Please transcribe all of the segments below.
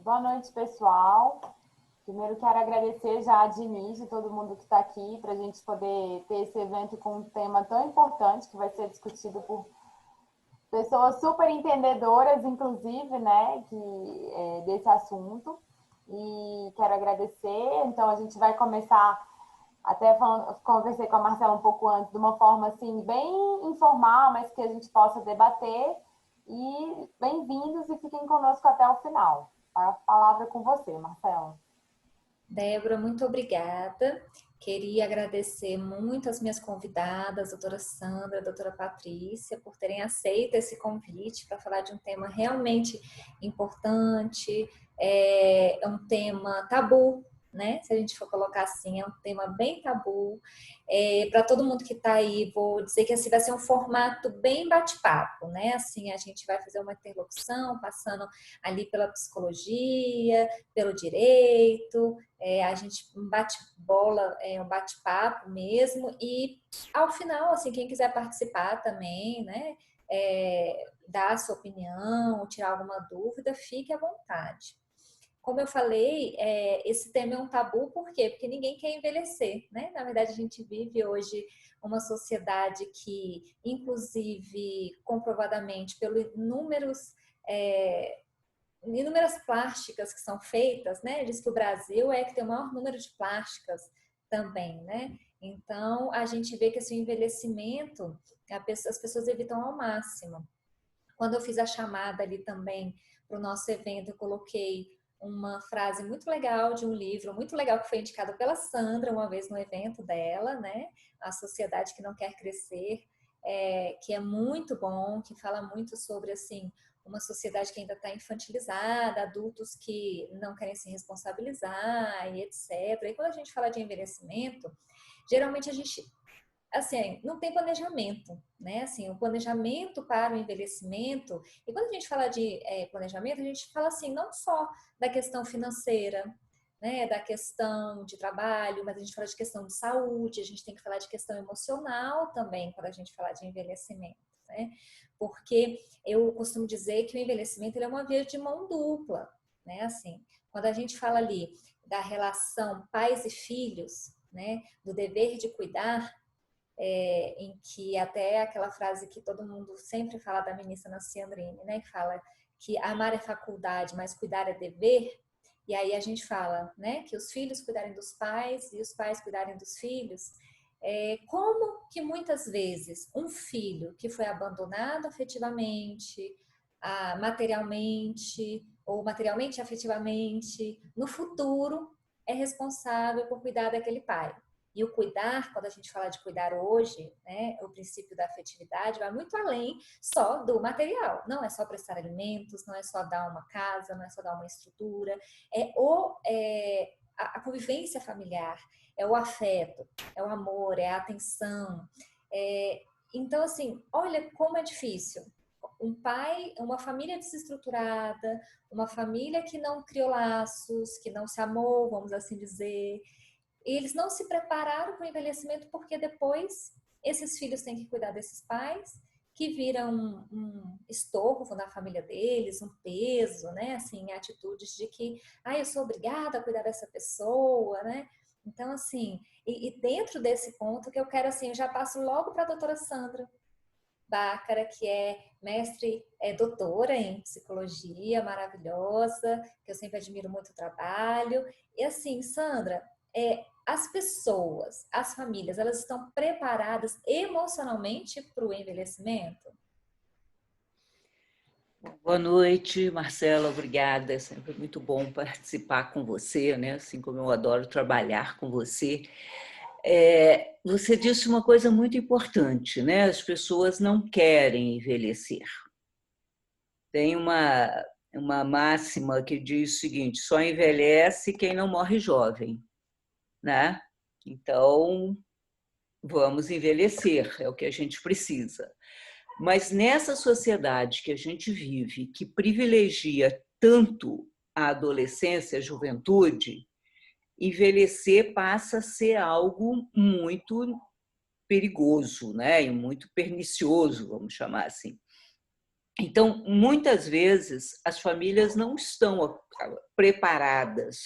Boa noite, pessoal. Primeiro quero agradecer já de início todo mundo que está aqui para a gente poder ter esse evento com um tema tão importante que vai ser discutido por pessoas super entendedoras, inclusive, né, desse assunto. E quero agradecer. Então a gente vai começar até falando, conversei com a Marcela um pouco antes, de uma forma assim bem informal, mas que a gente possa debater. E bem-vindos e fiquem conosco até o final. A palavra é com você, Marcela. Débora, muito obrigada. Queria agradecer muito as minhas convidadas, a doutora Sandra, a doutora Patrícia, por terem aceito esse convite para falar de um tema realmente importante, é um tema tabu, né? Se a gente for colocar assim, é um tema bem tabu. Para todo mundo que está aí, vou dizer que assim vai ser um formato bem bate-papo, né? Assim, a gente vai fazer uma interlocução, passando ali pela psicologia, pelo direito, a gente bate bola, um bate-papo mesmo, e ao final, assim, quem quiser participar também, né, dar a sua opinião, tirar alguma dúvida, fique à vontade. Como eu falei, esse tema é um tabu, por quê? Porque ninguém quer envelhecer, né? Na verdade, a gente vive hoje uma sociedade que, inclusive, comprovadamente, pelos inúmeras plásticas que são feitas, né? Diz que o Brasil é que tem o maior número de plásticas também, né? Então, a gente vê que esse envelhecimento, as pessoas evitam ao máximo. Quando eu fiz a chamada ali também para o nosso evento, eu coloquei uma frase muito legal de um livro, muito legal, que foi indicado pela Sandra uma vez no evento dela, né? A Sociedade que Não Quer Crescer, que é muito bom, que fala muito sobre, assim, uma sociedade que ainda está infantilizada, adultos que não querem se responsabilizar e etc. E quando a gente fala de envelhecimento, geralmente a gente, assim, não tem planejamento, né? Assim, o planejamento para o envelhecimento, e quando a gente fala de planejamento, a gente fala assim, não só da questão financeira, né, da questão de trabalho, mas a gente fala de questão de saúde, a gente tem que falar de questão emocional também quando a gente falar de envelhecimento, né? Porque eu costumo dizer que o envelhecimento ele é uma via de mão dupla, né? Assim, quando a gente fala ali da relação pais e filhos, né, do dever de cuidar, em que até aquela frase que todo mundo sempre fala da ministra Nancy Andrighi, né, que fala que amar é faculdade, mas cuidar é dever. E aí a gente fala, né, que os filhos cuidarem dos pais e os pais cuidarem dos filhos. Como que muitas vezes um filho que foi abandonado afetivamente, materialmente, ou materialmente afetivamente, no futuro é responsável por cuidar daquele pai. E o cuidar, quando a gente fala de cuidar hoje, né, o princípio da afetividade vai muito além só do material. Não é só prestar alimentos, não é só dar uma casa, não é só dar uma estrutura. A convivência familiar, é o afeto, é o amor, é a atenção. Então, assim, olha como é difícil. Um pai, uma família desestruturada, uma família que não criou laços, que não se amou, vamos assim dizer. E eles não se prepararam para o envelhecimento porque depois esses filhos têm que cuidar desses pais, que viram um estorvo na família deles, um peso, né? Assim, atitudes de que, eu sou obrigada a cuidar dessa pessoa, né? Então, assim, e dentro desse ponto que eu quero, assim, eu já passo logo para a doutora Sandra Bácara, que é mestre, doutora em psicologia, maravilhosa, que eu sempre admiro muito o trabalho. E assim, Sandra, as pessoas, as famílias, elas estão preparadas emocionalmente para o envelhecimento? Boa noite, Marcela, obrigada. É sempre muito bom participar com você, né? Assim como eu adoro trabalhar com você. Você disse uma coisa muito importante, né? As pessoas não querem envelhecer. Tem uma máxima que diz o seguinte: só envelhece quem não morre jovem, né? Então, vamos envelhecer, é o que a gente precisa. Mas nessa sociedade que a gente vive, que privilegia tanto a adolescência, a juventude, envelhecer passa a ser algo muito perigoso, né? E muito pernicioso, vamos chamar assim. Então, muitas vezes, as famílias não estão preparadas,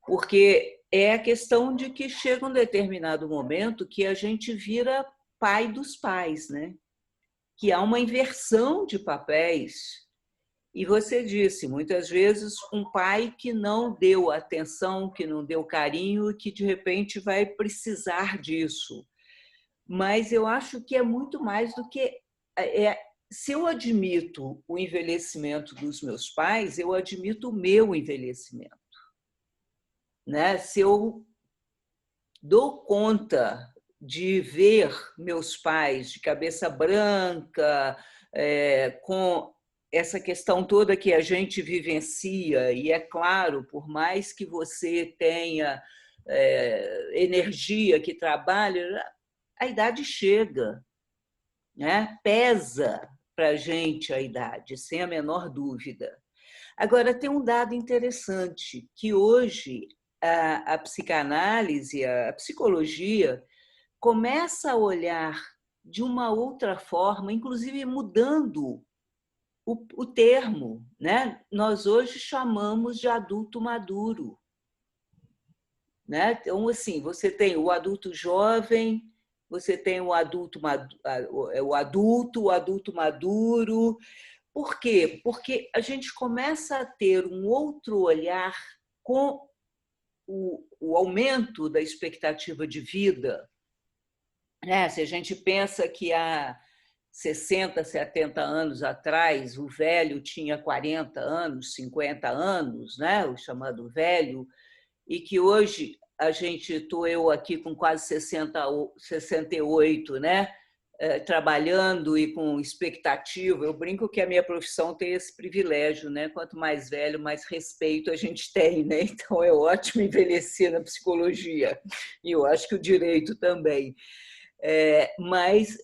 porque é a questão de que chega um determinado momento que a gente vira pai dos pais, né? Que há uma inversão de papéis. E você disse, muitas vezes, um pai que não deu atenção, que não deu carinho, que de repente vai precisar disso. Mas eu acho que é muito mais do que... se eu admito o envelhecimento dos meus pais, eu admito o meu envelhecimento. Né? Se eu dou conta de ver meus pais de cabeça branca, com essa questão toda que a gente vivencia, e é claro, por mais que você tenha energia, que trabalhe, a idade chega, né? Pesa para a gente a idade, sem a menor dúvida. Agora, tem um dado interessante, que hoje a psicanálise, a psicologia, começa a olhar de uma outra forma, inclusive mudando o termo, né? Nós hoje chamamos de adulto maduro. Né? Então, assim, você tem o adulto jovem, você tem o adulto maduro. Por quê? Porque a gente começa a ter um outro olhar com o aumento da expectativa de vida. Né? Se a gente pensa que há 60, 70 anos atrás, o velho tinha 40 anos, 50 anos, né? O chamado velho, e que hoje estou eu aqui com quase 68, né? Trabalhando e com expectativa. Eu brinco que a minha profissão tem esse privilégio, né? Quanto mais velho, mais respeito a gente tem, né? Então é ótimo envelhecer na psicologia, e eu acho que o direito também. Mas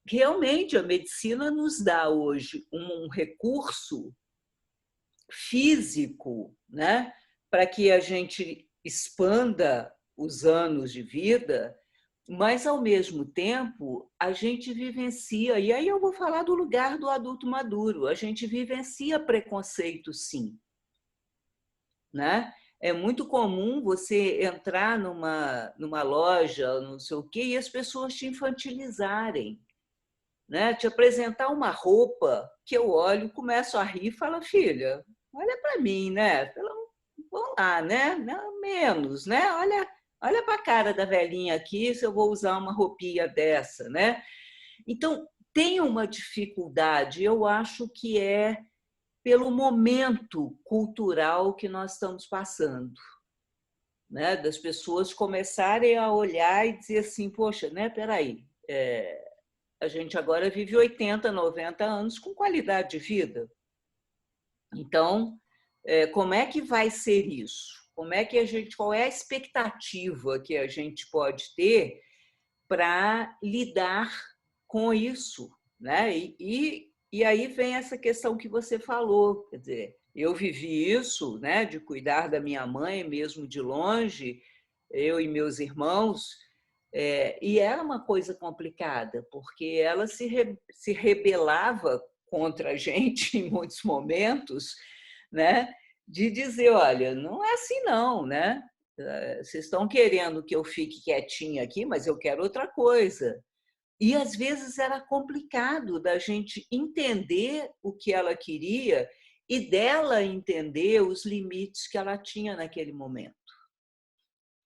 realmente a medicina nos dá hoje um recurso físico, né? Para que a gente expanda os anos de vida, mas, ao mesmo tempo, a gente vivencia, e aí eu vou falar do lugar do adulto maduro, a gente vivencia preconceito, sim. Né? É muito comum você entrar numa loja, não sei o quê, e as pessoas te infantilizarem. Né? Te apresentar uma roupa que eu olho, começo a rir e falo, filha, olha para mim, né? Vamos lá, né? Não, menos, né? Olha para a cara da velhinha aqui se eu vou usar uma roupinha dessa, né? Então, tem uma dificuldade, eu acho que é pelo momento cultural que nós estamos passando. Né? Das pessoas começarem a olhar e dizer assim, poxa, né? Peraí, a gente agora vive 80, 90 anos com qualidade de vida. Então, como é que vai ser isso? Qual é a expectativa que a gente pode ter para lidar com isso? Né? E aí vem essa questão que você falou, quer dizer, eu vivi isso, né, de cuidar da minha mãe, mesmo de longe, eu e meus irmãos, e era uma coisa complicada, porque ela se rebelava contra a gente em muitos momentos, né? De dizer, olha, não é assim não, né? Vocês estão querendo que eu fique quietinha aqui, mas eu quero outra coisa. E às vezes era complicado da gente entender o que ela queria e dela entender os limites que ela tinha naquele momento.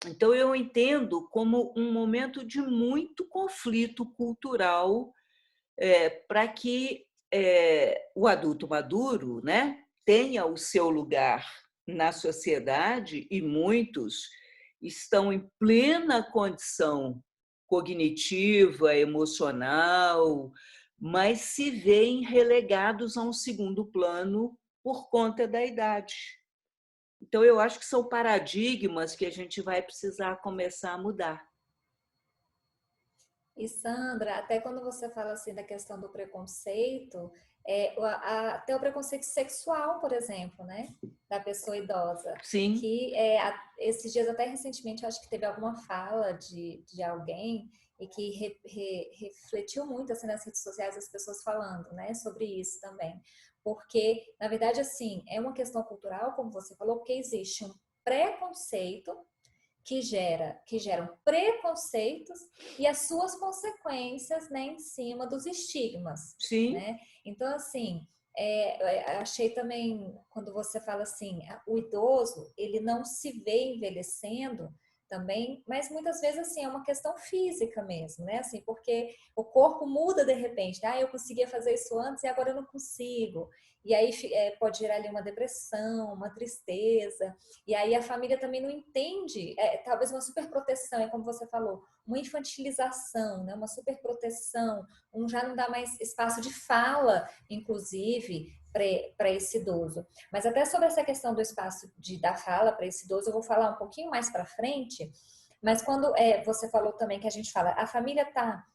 Então, eu entendo como um momento de muito conflito cultural para que o adulto maduro, né, tenha o seu lugar na sociedade, e muitos estão em plena condição cognitiva, emocional, mas se veem relegados a um segundo plano por conta da idade. Então, eu acho que são paradigmas que a gente vai precisar começar a mudar. E, Sandra, até quando você fala assim da questão do preconceito, até o preconceito sexual, por exemplo, né? Da pessoa idosa. Sim. Que esses dias, até recentemente, eu acho que teve alguma fala de alguém e que refletiu muito assim, nas redes sociais as pessopessoas falando, né, sobre isso também. Porque, na verdade, assim, é uma questão cultural, como você falou, porque existe um preconceito que geram preconceitos e as suas consequências, né, em cima dos estigmas. Sim. Né? Então, assim, achei também, quando você fala assim, o idoso, ele não se vê envelhecendo também, mas muitas vezes, assim, é uma questão física mesmo, né? Assim, porque o corpo muda de repente, né? Eu conseguia fazer isso antes e agora eu não consigo. E aí pode gerar ali uma depressão, uma tristeza. E aí a família também não entende, talvez uma superproteção, é como você falou, uma infantilização, né? Uma superproteção, já não dá mais espaço de fala, inclusive, para esse idoso. Mas até sobre essa questão do espaço da fala para esse idoso, eu vou falar um pouquinho mais para frente, mas quando você falou também que a gente fala, a família está...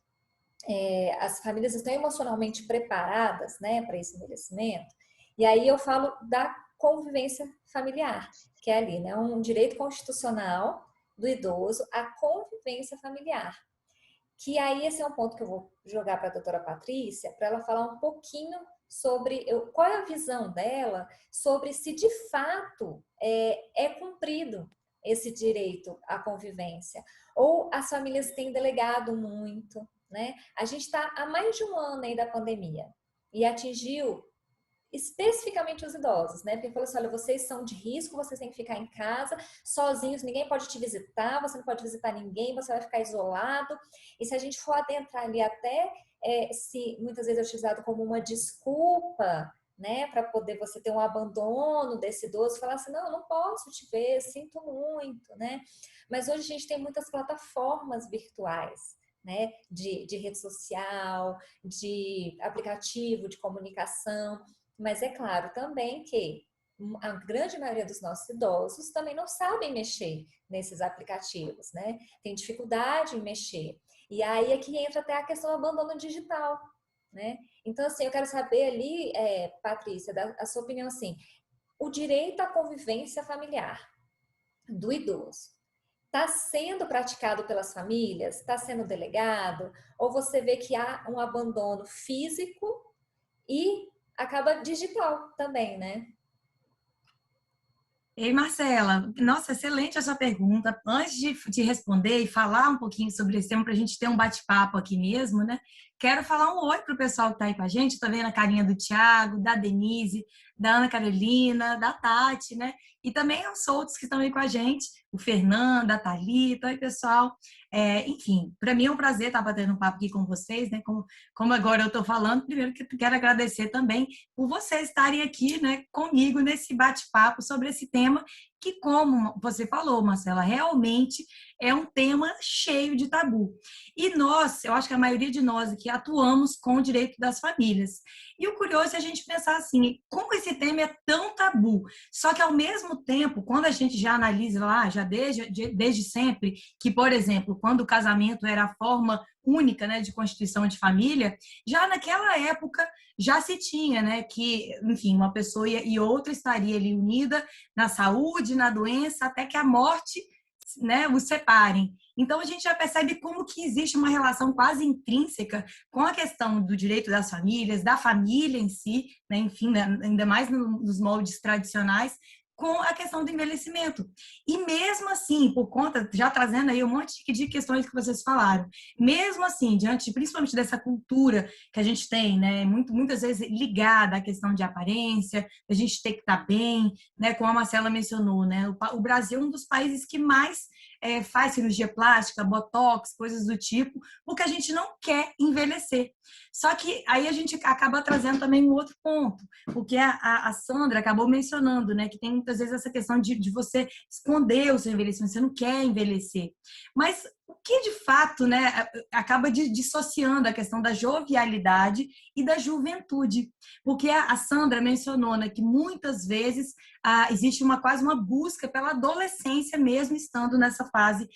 as famílias estão emocionalmente preparadas, né, para esse envelhecimento, e aí eu falo da convivência familiar, que é ali, né, um direito constitucional do idoso, a convivência familiar. Que aí esse é um ponto que eu vou jogar para a doutora Patrícia, para ela falar um pouquinho sobre qual é a visão dela sobre se de fato é cumprido esse direito à convivência. Ou as famílias têm delegado muito, né? A gente está há mais de um ano aí da pandemia e atingiu especificamente os idosos, né? Porque falou assim, olha, vocês são de risco, vocês têm que ficar em casa, sozinhos, ninguém pode te visitar, você não pode visitar ninguém, você vai ficar isolado. E se a gente for adentrar ali até, se muitas vezes é utilizado como uma desculpa, né, para poder você ter um abandono desse idoso, falar assim, não, eu não posso te ver, sinto muito, né? Mas hoje a gente tem muitas plataformas virtuais, né, de rede social, de aplicativo de comunicação. Mas é claro também que a grande maioria dos nossos idosos também não sabem mexer nesses aplicativos, né? Tem dificuldade em mexer. E aí é que entra até a questão do abandono digital, né? Então, assim, eu quero saber ali, Patrícia, a sua opinião, assim, o direito à convivência familiar do idoso está sendo praticado pelas famílias? Está sendo delegado? Ou você vê que há um abandono físico e acaba digital também, né? Ei, Marcela, nossa, excelente a sua pergunta. Antes de responder e falar um pouquinho sobre esse tema, para a gente ter um bate-papo aqui mesmo, né? Quero falar um oi para o pessoal que está aí com a gente. Estou vendo a carinha do Thiago, da Denise, da Ana Carolina, da Tati, né? E também os outros que estão aí com a gente, o Fernando, a Thalita. Oi, pessoal. Enfim, para mim é um prazer estar batendo um papo aqui com vocês, né? Como agora eu estou falando, primeiro que quero agradecer também por vocês estarem aqui, né, comigo nesse bate-papo sobre esse tema que, como você falou, Marcela, realmente é um tema cheio de tabu. E nós, eu acho que a maioria de nós aqui atuamos com o direito das famílias. E o curioso é a gente pensar assim, como esse tema é tão tabu, só que ao mesmo tempo, quando a gente já analisa lá, já desde sempre, que, por exemplo, quando o casamento era a forma única, né, de constituição de família, já naquela época já se tinha, né, que, enfim, uma pessoa e outra estaria ali unida na saúde, na doença, até que a morte, né, os separem. Então, a gente já percebe como que existe uma relação quase intrínseca com a questão do direito das famílias, da família em si, né, enfim, né, ainda mais nos moldes tradicionais, com a questão do envelhecimento. E mesmo assim, por conta, já trazendo aí um monte de questões que vocês falaram, mesmo assim, diante principalmente dessa cultura que a gente tem, né, muitas vezes ligada à questão de aparência, a gente tem que estar bem, né, como a Marcela mencionou, né, o Brasil é um dos países que mais faz cirurgia plástica, botox, coisas do tipo, porque a gente não quer envelhecer. Só que aí a gente acaba trazendo também um outro ponto, porque a Sandra acabou mencionando, né, que tem muitas vezes essa questão de você esconder o seu envelhecimento, você não quer envelhecer. Mas o que de fato, né, acaba dissociando a questão da jovialidade e da juventude, porque a Sandra mencionou, né, que muitas vezes existe quase uma busca pela adolescência mesmo estando nessa fase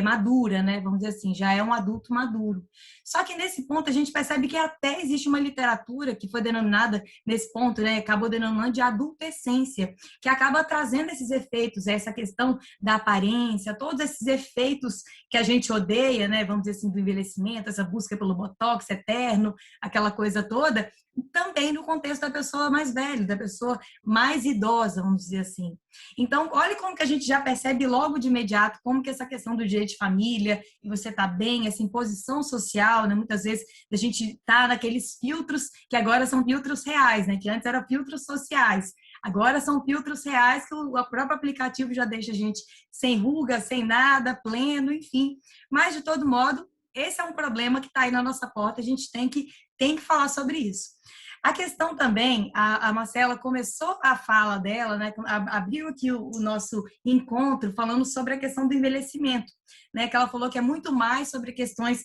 madura, né, vamos dizer assim, já é um adulto maduro. Só que nesse ponto a gente percebe que até existe uma literatura que foi denominada nesse ponto, né, acabou denominando de adultescência, que acaba trazendo esses efeitos, essa questão da aparência, todos esses efeitos que a gente odeia, né, vamos dizer assim, do envelhecimento, essa busca pelo botox eterno, aquela coisa toda, também no contexto da pessoa mais velha, da pessoa mais idosa, vamos dizer assim. Então, olha como que a gente já percebe logo de imediato como que essa questão do direito de família, e você tá bem, essa imposição social, né, muitas vezes a gente tá naqueles filtros que agora são filtros reais, né, que antes eram filtros sociais. Agora são filtros reais que o próprio aplicativo já deixa a gente sem ruga, sem nada, pleno, enfim. Mas, de todo modo, esse é um problema que está aí na nossa porta, a gente tem que falar sobre isso. A questão também, a Marcela começou a fala dela, né, abriu aqui o nosso encontro falando sobre a questão do envelhecimento, né, que ela falou que é muito mais sobre questões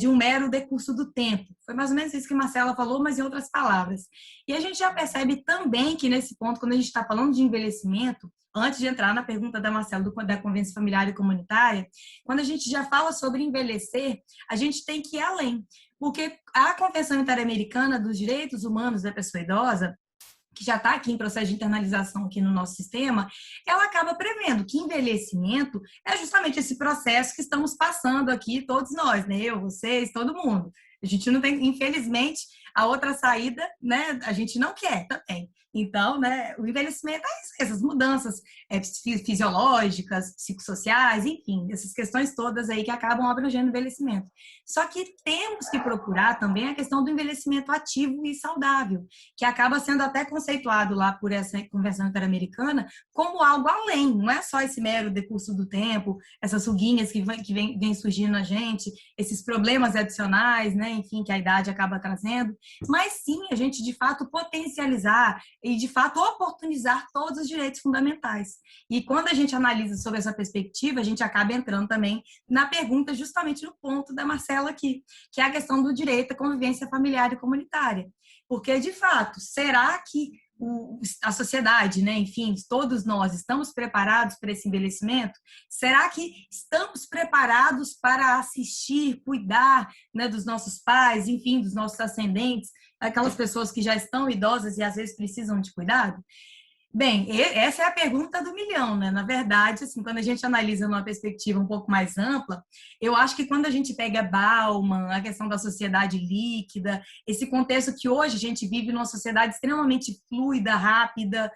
de um mero decurso do tempo. Foi mais ou menos isso que a Marcela falou, mas em outras palavras. E a gente já percebe também que nesse ponto, quando a gente está falando de envelhecimento, antes de entrar na pergunta da Marcela da Convivência Familiar e Comunitária, quando a gente já fala sobre envelhecer, a gente tem que ir além. Porque a Convenção Interamericana dos Direitos Humanos da Pessoa Idosa, que já está aqui em processo de internalização aqui no nosso sistema, ela acaba prevendo que envelhecimento é justamente esse processo que estamos passando aqui, todos nós, né? Eu, vocês, todo mundo. A gente não tem, infelizmente, a outra saída, né? A gente não quer também. Então, né, o envelhecimento é essas mudanças fisiológicas, psicossociais, enfim, essas questões todas aí que acabam abrangendo o envelhecimento. Só que temos que procurar também a questão do envelhecimento ativo e saudável, que acaba sendo até conceituado lá por essa Convenção Interamericana como algo além, não é só esse mero decurso do tempo, essas ruguinhas que vem surgindo na gente, esses problemas adicionais, né, enfim, que a idade acaba trazendo, mas sim a gente de fato potencializar e, de fato, oportunizar todos os direitos fundamentais. E quando a gente analisa sobre essa perspectiva, a gente acaba entrando também na pergunta justamente no ponto da Marcela aqui, que é a questão do direito à convivência familiar e comunitária. Porque, de fato, será que a sociedade, né, enfim, todos nós estamos preparados para esse envelhecimento? Será que estamos preparados para assistir, cuidar, né, dos nossos pais, enfim, dos nossos ascendentes, aquelas pessoas que já estão idosas e às vezes precisam de cuidado? Bem, essa é a pergunta do milhão, né? Na verdade, assim, quando a gente analisa numa perspectiva um pouco mais ampla, eu acho que quando a gente pega Bauman, a questão da sociedade líquida, esse contexto que hoje a gente vive numa sociedade extremamente fluida, rápida,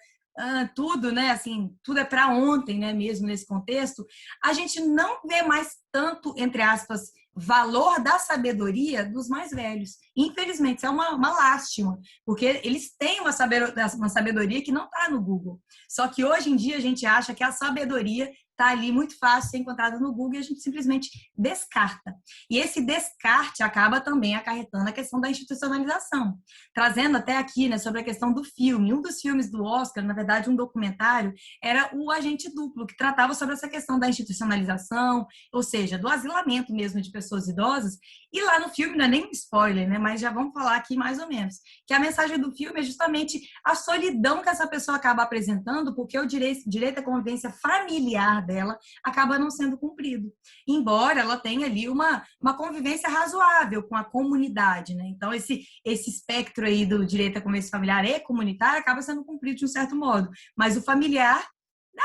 tudo, né? Assim, tudo é para ontem, né? Mesmo nesse contexto, a gente não vê mais tanto, entre aspas, valor da sabedoria dos mais velhos. Infelizmente, isso é uma lástima, porque eles têm uma sabedoria que não está no Google. Só que hoje em dia a gente acha que a sabedoria está ali muito fácil de ser encontrada no Google e a gente simplesmente descarta. E esse descarte acaba também acarretando a questão da institucionalização. Trazendo até aqui, né, sobre a questão do filme. Um dos filmes do Oscar, na verdade, um documentário, era O Agente Duplo, que tratava sobre essa questão da institucionalização, ou seja, do asilamento mesmo de pessoas idosas. E lá no filme, não é nem um spoiler, né, mas já vamos falar aqui mais ou menos, que a mensagem do filme é justamente a solidão que essa pessoa acaba apresentando, porque o direito à convivência familiar dela acaba não sendo cumprido, embora ela tenha ali uma convivência razoável com a comunidade, né? Então, esse espectro aí do direito à convivência familiar e comunitária acaba sendo cumprido de um certo modo, mas o familiar,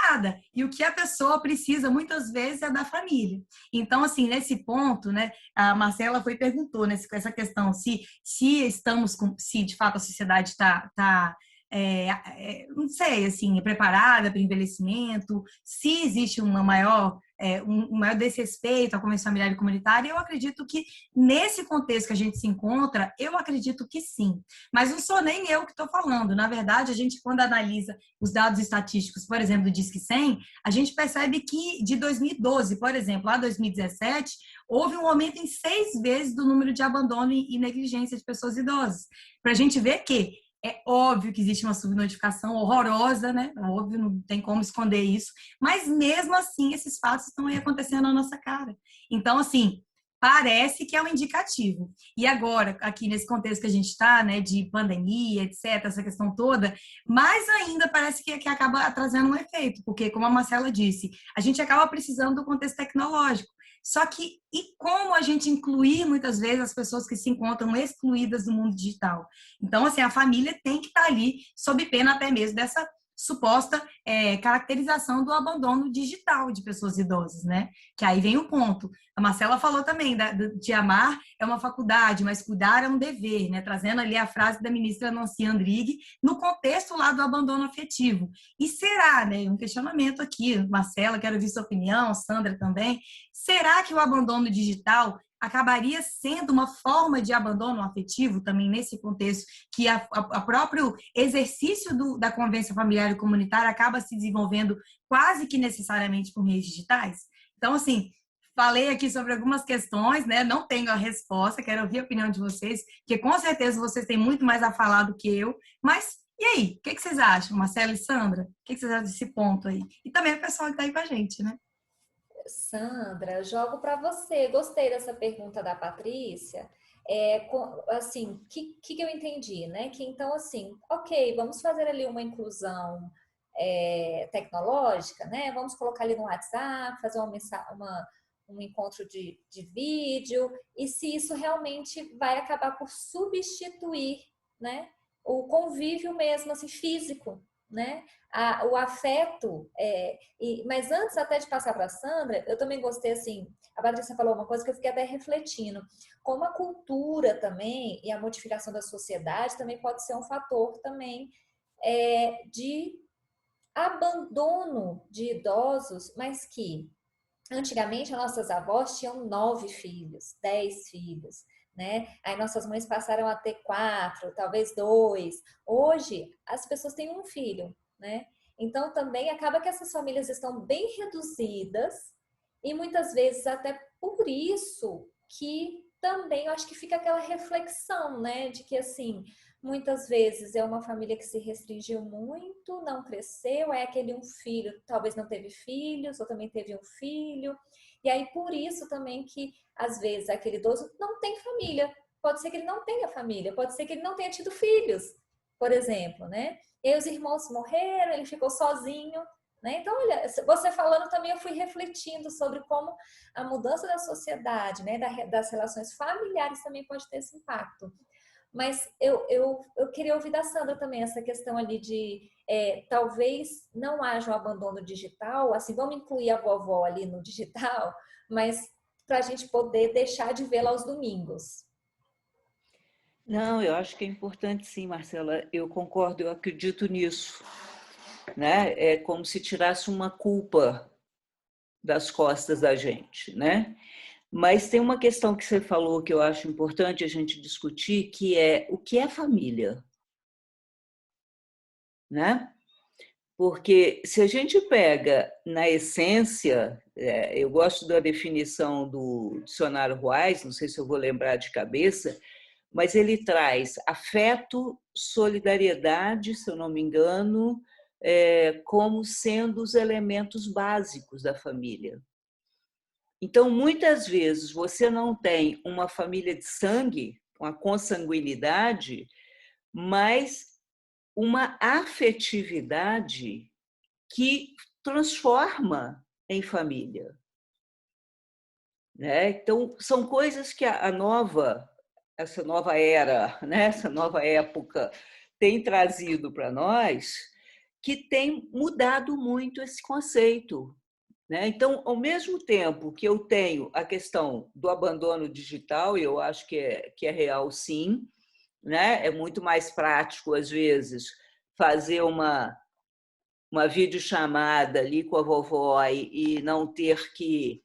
nada. E o que a pessoa precisa, muitas vezes, é da família. Então, assim, nesse ponto, né, a Marcela perguntou, né, com essa questão, se de fato a sociedade está não sei, assim, preparada para o envelhecimento, se existe um maior desrespeito à convivência familiar e comunitária, eu acredito que nesse contexto que a gente se encontra, eu acredito que sim. Mas não sou nem eu que estou falando. Na verdade, a gente, quando analisa os dados estatísticos, por exemplo, do Disque 100, a gente percebe que de 2012, por exemplo, a 2017, houve um aumento em 6 vezes do número de abandono e negligência de pessoas idosas. Para a gente ver que é óbvio que existe uma subnotificação horrorosa, né? Óbvio, não tem como esconder isso. Mas, mesmo assim, esses fatos estão aí acontecendo na nossa cara. Então, assim, parece que é um indicativo. E agora, aqui nesse contexto que a gente está, né, de pandemia, etc., essa questão toda, mais ainda parece que acaba trazendo um efeito. Porque, como a Marcela disse, a gente acaba precisando do contexto tecnológico. Só que, e como a gente incluir, muitas vezes, as pessoas que se encontram excluídas do mundo digital? Então, assim, a família tem que estar ali, sob pena até mesmo dessa suposta caracterização do abandono digital de pessoas idosas, né? Que aí vem o ponto. A Marcela falou também de amar é uma faculdade, mas cuidar é um dever, né? Trazendo ali a frase da ministra Nancy Andrighi no contexto lá do abandono afetivo. E será, né? Um questionamento aqui, Marcela, quero ouvir sua opinião, Sandra também. Será que o abandono digital acabaria sendo uma forma de abandono afetivo também nesse contexto que a próprio exercício da convivência familiar e comunitária acaba se desenvolvendo quase que necessariamente por meios digitais? Então, assim, falei aqui sobre algumas questões, né? Não tenho a resposta, quero ouvir a opinião de vocês, porque com certeza vocês têm muito mais a falar do que eu, mas e aí? O que vocês acham, Marcela e Sandra? O que vocês acham desse ponto aí? E também o pessoal que está aí com a gente, né? Sandra, jogo para você. Gostei dessa pergunta da Patrícia. Assim, o que eu entendi, né? Que então, assim, ok, vamos fazer ali uma inclusão tecnológica, né? Vamos colocar ali no WhatsApp, fazer um encontro de vídeo, e se isso realmente vai acabar por substituir, né? O convívio mesmo, assim, físico, né? O afeto, mas antes até de passar para a Sandra, eu também gostei, assim, a Patrícia falou uma coisa que eu fiquei até refletindo, como a cultura também e a modificação da sociedade também pode ser um fator também de abandono de idosos, mas que antigamente as nossas avós tinham 9 filhos, 10 filhos, né? Aí nossas mães passaram a ter 4, talvez 2. Hoje as pessoas têm um filho, né? Então também acaba que essas famílias estão bem reduzidas e muitas vezes até por isso que também eu acho que fica aquela reflexão, né? De que assim, muitas vezes é uma família que se restringiu muito, não cresceu, é aquele um filho, talvez não teve filhos, ou também teve um filho. E aí, por isso também que, às vezes, aquele idoso não tem família. Pode ser que ele não tenha família, pode ser que ele não tenha tido filhos, por exemplo, né? E aí os irmãos morreram, ele ficou sozinho, né? Então, olha, você falando também, eu fui refletindo sobre como a mudança da sociedade, né, das relações familiares também pode ter esse impacto. Mas eu queria ouvir da Sandra também essa questão ali de talvez não haja um abandono digital, assim, vamos incluir a vovó ali no digital, mas para a gente poder deixar de vê-la aos domingos. Não, eu acho que é importante sim, Marcela, eu concordo, eu acredito nisso, né? É como se tirasse uma culpa das costas da gente, né? Mas tem uma questão que você falou que eu acho importante a gente discutir, que é o que é família, né? Porque se a gente pega na essência, eu gosto da definição do dicionário Ruais, não sei se eu vou lembrar de cabeça, mas ele traz afeto, solidariedade, se eu não me engano, como sendo os elementos básicos da família. Então, muitas vezes, você não tem uma família de sangue, uma consanguinidade, mas uma afetividade que transforma em família, né? Então, são coisas que essa nova era, né? Essa nova época tem trazido para nós, que tem mudado muito esse conceito, né? Então, ao mesmo tempo que eu tenho a questão do abandono digital, eu acho que é real, sim, né? É muito mais prático, às vezes, fazer uma videochamada ali com a vovó e não ter que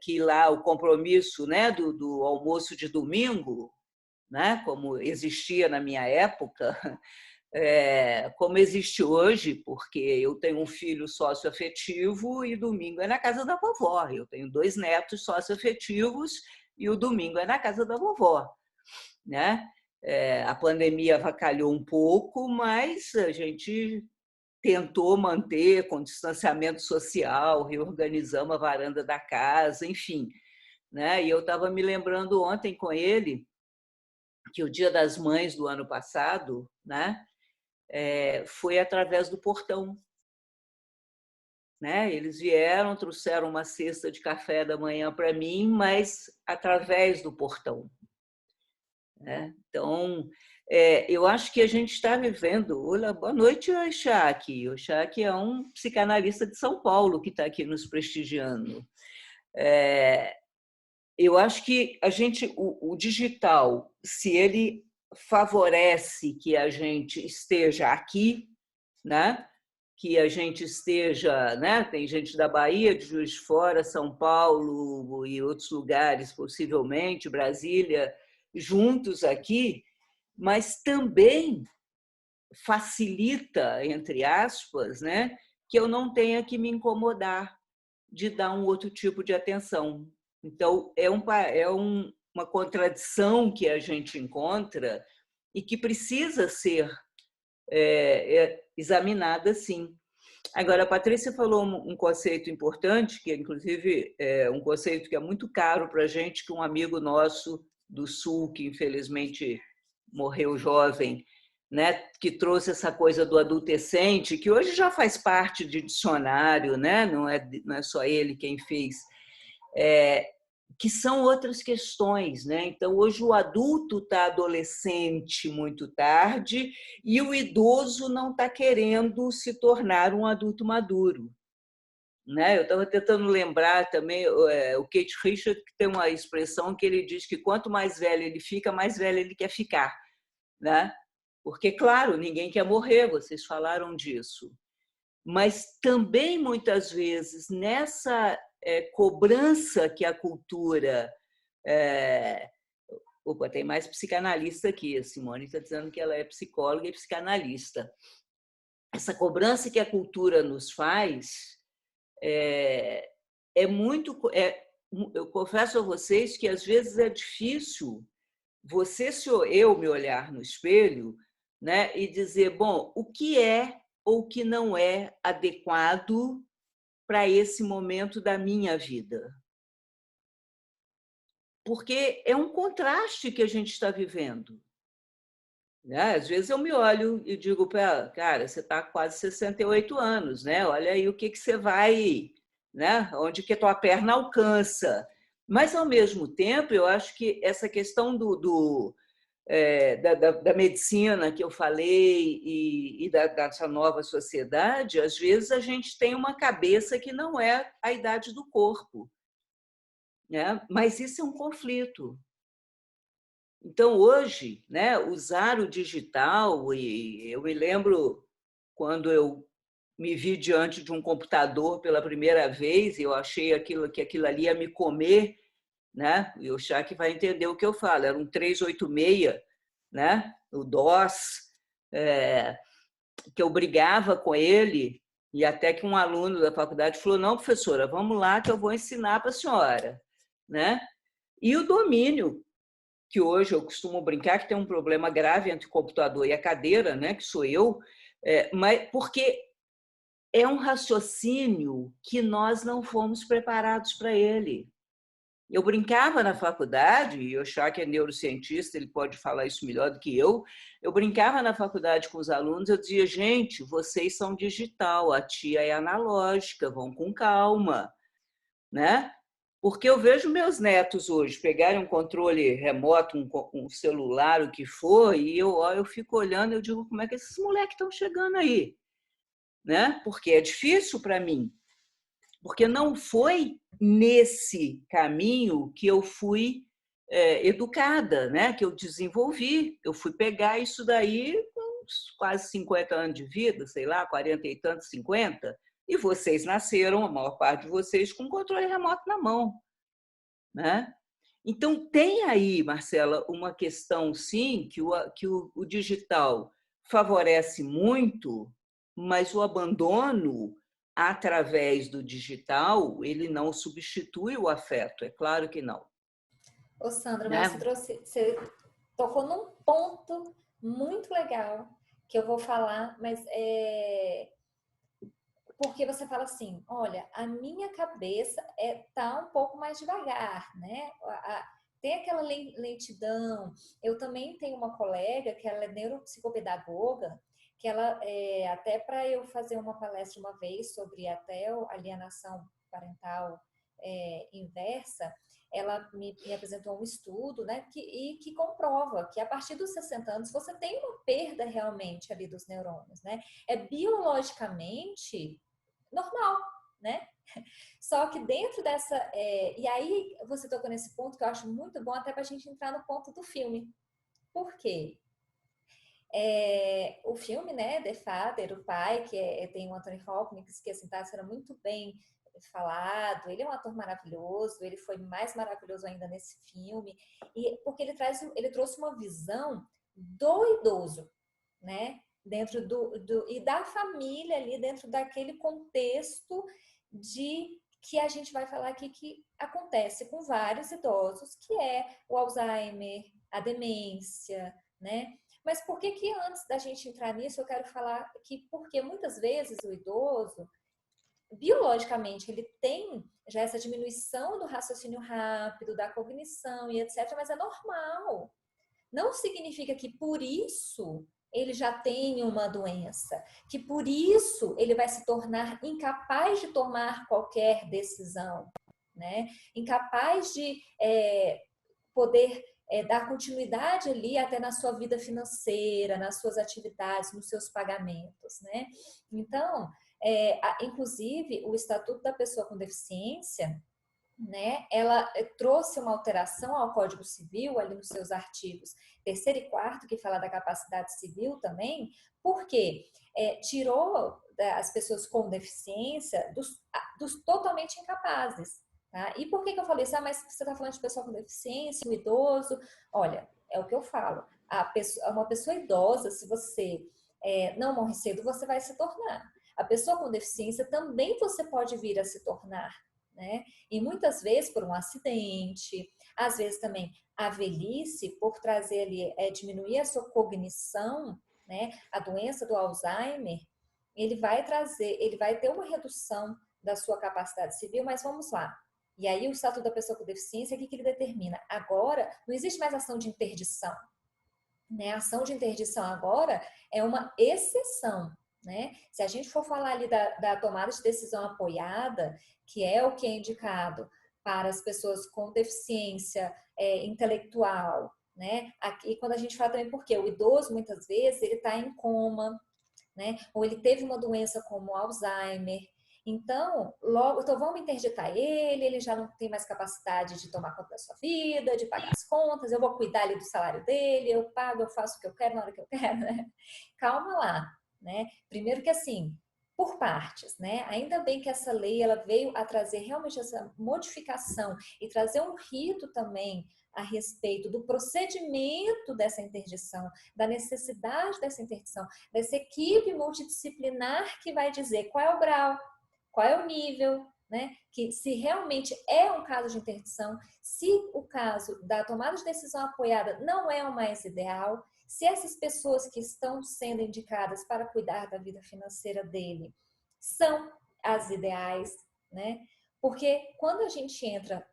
ir lá o compromisso, né, do almoço de domingo, né, como existia na minha época, como existe hoje, porque eu tenho um filho socioafetivo e domingo é na casa da vovó. Eu tenho 2 netos socioafetivos e o domingo é na casa da vovó, né? A pandemia avacalhou um pouco, mas a gente tentou manter com distanciamento social, reorganizamos a varanda da casa, enfim, né? E eu estava me lembrando ontem com ele que o Dia das Mães do ano passado, né, foi através do portão, né? Eles vieram, trouxeram uma cesta de café da manhã para mim, mas através do portão, né? Então, eu acho que a gente está vivendo... Olá, boa noite, Oxaque. Oxaque é um psicanalista de São Paulo que está aqui nos prestigiando. Eu acho que o digital, se ele favorece que a gente esteja aqui, né? Que a gente esteja, né? Tem gente da Bahia, de Juiz de Fora, São Paulo e outros lugares, possivelmente, Brasília, juntos aqui, mas também facilita, entre aspas, né? Que eu não tenha que me incomodar de dar um outro tipo de atenção. Então, uma contradição que a gente encontra e que precisa ser examinada, sim. Agora, a Patrícia falou um conceito importante, que, inclusive, é um conceito que é muito caro para a gente, que um amigo nosso do Sul, que infelizmente morreu jovem, né, que trouxe essa coisa do adultescente, que hoje já faz parte de dicionário, né, não é só ele quem fez, que são outras questões, né? Então, hoje o adulto está adolescente muito tarde e o idoso não está querendo se tornar um adulto maduro, né? Eu estava tentando lembrar também o Keith Richards, que tem uma expressão que ele diz que quanto mais velho ele fica, mais velho ele quer ficar, né? Porque, claro, ninguém quer morrer, vocês falaram disso. Mas também, muitas vezes, nessa cobrança que a cultura... Opa, tem mais psicanalista aqui. A Simone está dizendo que ela é psicóloga e psicanalista. Essa cobrança que a cultura nos faz muito... eu confesso a vocês que, às vezes, é difícil eu me olhar no espelho, né, e dizer, bom, o que é ou o que não é adequado para esse momento da minha vida. Porque é um contraste que a gente está vivendo. Né? Às vezes eu me olho e digo, cara, você está quase 68 anos, né? Olha aí o que você vai, né? Onde que a tua perna alcança. Mas, ao mesmo tempo, eu acho que essa questão da medicina que eu falei e dessa nova sociedade, às vezes a gente tem uma cabeça que não é a idade do corpo, né? Mas isso é um conflito. Então, hoje, né, usar o digital, e eu me lembro quando eu me vi diante de um computador pela primeira vez, e eu achei que aquilo ali ia me comer, né? E o Chak vai entender o que eu falo, era um 386, né? O DOS, que eu brigava com ele, e até que um aluno da faculdade falou, não, professora, vamos lá que eu vou ensinar para a senhora, né? E o domínio, que hoje eu costumo brincar que tem um problema grave entre o computador e a cadeira, né, que sou eu, mas porque é um raciocínio que nós não fomos preparados para ele. Eu brincava na faculdade, e o Chak é neurocientista, ele pode falar isso melhor do que eu brincava na faculdade com os alunos, eu dizia, gente, vocês são digital, a tia é analógica, vão com calma, né? Porque eu vejo meus netos hoje pegarem um controle remoto, um celular, o que for, e eu fico olhando e eu digo, como é que esses moleques estão chegando aí? Né? Porque é difícil para mim. Porque não foi nesse caminho que eu fui educada, né? Que eu desenvolvi. Eu fui pegar isso daí com quase 50 anos de vida, sei lá, 40 e tantos, 50, e vocês nasceram, a maior parte de vocês, com controle remoto na mão, né? Então, tem aí, Marcela, uma questão, sim, que o digital favorece muito, mas o abandono através do digital, ele não substitui o afeto, é claro que não. Ô, Sandra, né? mas você tocou num ponto muito legal que eu vou falar, mas porque você fala assim, olha, a minha cabeça tá um pouco mais devagar, né? Tem aquela lentidão. Eu também tenho uma colega que ela é neuropsicopedagoga, que ela, até para eu fazer uma palestra uma vez sobre até alienação parental inversa, ela me apresentou um estudo, né, que comprova que a partir dos 60 anos você tem uma perda realmente ali dos neurônios, né? É biologicamente normal, né? Só que dentro dessa... e aí você tocou nesse ponto que eu acho muito bom até para a gente entrar no ponto do filme. Por quê? O filme, né, The Father, o pai, que tem o Anthony Hopkins, que assim, tá sendo muito bem falado, ele é um ator maravilhoso, ele foi mais maravilhoso ainda nesse filme, e porque ele trouxe uma visão do idoso, né, dentro e da família ali, dentro daquele contexto que a gente vai falar aqui que acontece com vários idosos, que é o Alzheimer, a demência, né? Mas por que antes da gente entrar nisso, eu quero falar que porque muitas vezes o idoso, biologicamente, ele tem já essa diminuição do raciocínio rápido, da cognição e etc., mas é normal. Não significa que por isso ele já tem uma doença, que por isso ele vai se tornar incapaz de tomar qualquer decisão, né? Incapaz de poder dar continuidade ali até na sua vida financeira, nas suas atividades, nos seus pagamentos, né? Então, inclusive, o Estatuto da Pessoa com Deficiência, né, ela trouxe uma alteração ao Código Civil, ali nos seus artigos 3º e 4º, que fala da capacidade civil também, porque tirou as pessoas com deficiência dos totalmente incapazes. Tá? E por que eu falei isso? Mas você está falando de pessoa com deficiência, o idoso. Olha, é o que eu falo. Uma pessoa idosa, se você não morre cedo, você vai se tornar. A pessoa com deficiência também você pode vir a se tornar. Né? E muitas vezes por um acidente, às vezes também a velhice, por trazer ali, diminuir a sua cognição, né? A doença do Alzheimer, ele vai ter uma redução da sua capacidade civil, mas vamos lá. E aí o Estatuto da Pessoa com Deficiência, o que ele determina? Agora, não existe mais ação de interdição. Né? A ação de interdição agora é uma exceção. Né? Se a gente for falar ali da tomada de decisão apoiada, que é o que é indicado para as pessoas com deficiência intelectual, né? Aqui, quando a gente fala também porque o idoso, muitas vezes, ele está em coma, né? Ou ele teve uma doença como Alzheimer. Então, vamos interditar ele já não tem mais capacidade de tomar conta da sua vida, de pagar as contas, eu vou cuidar ali do salário dele, eu pago, eu faço o que eu quero na hora que eu quero, né? Calma lá. Né? Primeiro que assim, por partes, né? Ainda bem que essa lei ela veio a trazer realmente essa modificação e trazer um rito também a respeito do procedimento dessa interdição, da necessidade dessa interdição, dessa equipe multidisciplinar que vai dizer qual é o grau, qual é o nível, né? Que se realmente é um caso de interdição, se o caso da tomada de decisão apoiada não é o mais ideal, se essas pessoas que estão sendo indicadas para cuidar da vida financeira dele são as ideais, né? Porque quando a gente entra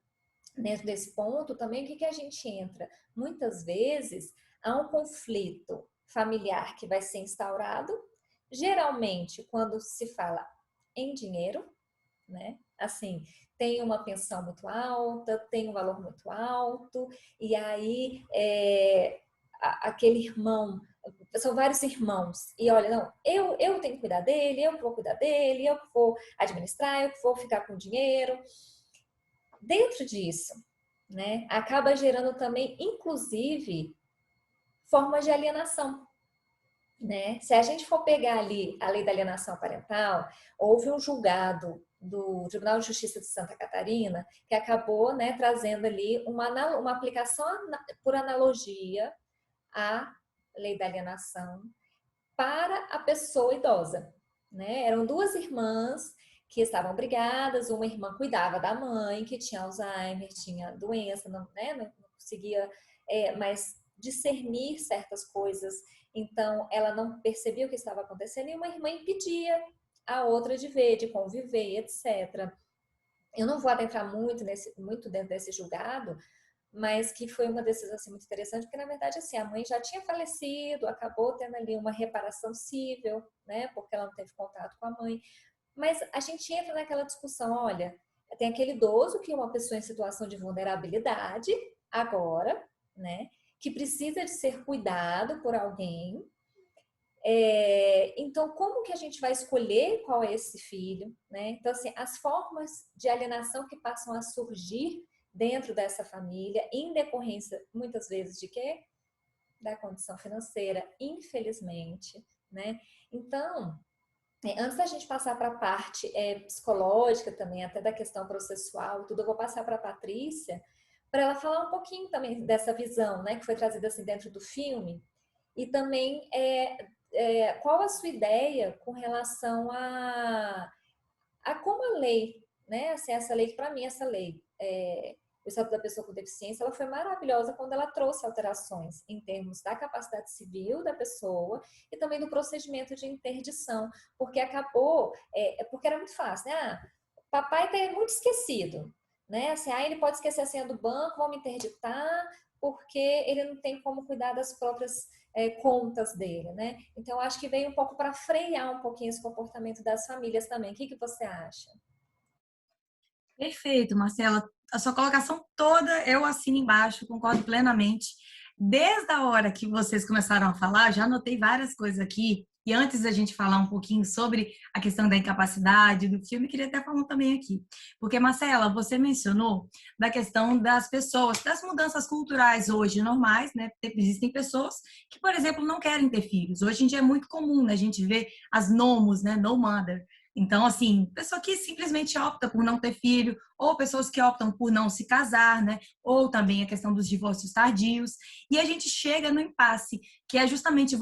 dentro desse ponto, também o que a gente entra? Muitas vezes há um conflito familiar que vai ser instaurado, geralmente quando se fala em dinheiro, né? Assim, tem uma pensão muito alta, tem um valor muito alto, e aí aquele irmão, são vários irmãos, e olha, não, eu tenho que cuidar dele, eu vou cuidar dele, eu vou administrar, eu vou ficar com o dinheiro. Dentro disso, né, acaba gerando também, inclusive, formas de alienação. Né? Se a gente for pegar ali a lei da alienação parental, houve um julgado do Tribunal de Justiça de Santa Catarina que acabou, né, trazendo ali uma aplicação por analogia à lei da alienação para a pessoa idosa. Né? Eram duas irmãs que estavam brigadas, uma irmã cuidava da mãe, que tinha Alzheimer, tinha doença, não conseguia mais discernir certas coisas, então ela não percebia o que estava acontecendo, e uma irmã impedia a outra de ver, de conviver, etc. Eu não vou adentrar muito dentro desse julgado, mas que foi uma decisão assim, muito interessante, porque na verdade assim, a mãe já tinha falecido, acabou tendo ali uma reparação civil, né, porque ela não teve contato com a mãe, mas a gente entra naquela discussão, olha, tem aquele idoso que é uma pessoa em situação de vulnerabilidade agora, né? Que precisa de ser cuidado por alguém. Então, como que a gente vai escolher qual é esse filho, né? Então, assim, as formas de alienação que passam a surgir dentro dessa família, em decorrência, muitas vezes, de quê? Da condição financeira, infelizmente, né? Então, antes da gente passar para a parte psicológica também, até da questão processual, tudo, eu vou passar para a Patrícia, para ela falar um pouquinho também dessa visão, né, que foi trazida assim dentro do filme, e também qual a sua ideia com relação a como a lei, né, assim, essa lei, que para mim essa lei, o Estatuto da Pessoa com Deficiência, ela foi maravilhosa quando ela trouxe alterações em termos da capacidade civil da pessoa e também do procedimento de interdição, porque acabou, porque era muito fácil, né? Ah, papai tá muito esquecido, né? Assim, ele pode esquecer a senha do banco, vamos interditar, porque ele não tem como cuidar das próprias contas dele, né? Então, acho que veio um pouco para frear um pouquinho esse comportamento das famílias também. O que você acha? Perfeito, Marcela. A sua colocação toda eu assino embaixo, concordo plenamente. Desde a hora que vocês começaram a falar, já anotei várias coisas aqui. E antes da gente falar um pouquinho sobre a questão da incapacidade do filme, queria até falar também aqui. Porque, Marcela, você mencionou da questão das pessoas, das mudanças culturais hoje normais, né? Existem pessoas que, por exemplo, não querem ter filhos. Hoje em dia é muito comum, né? A gente vê as NOMOs, né? No mother. Então, assim, pessoa que simplesmente opta por não ter filho, ou pessoas que optam por não se casar, né? Ou também a questão dos divórcios tardios. E a gente chega no impasse, que é justamente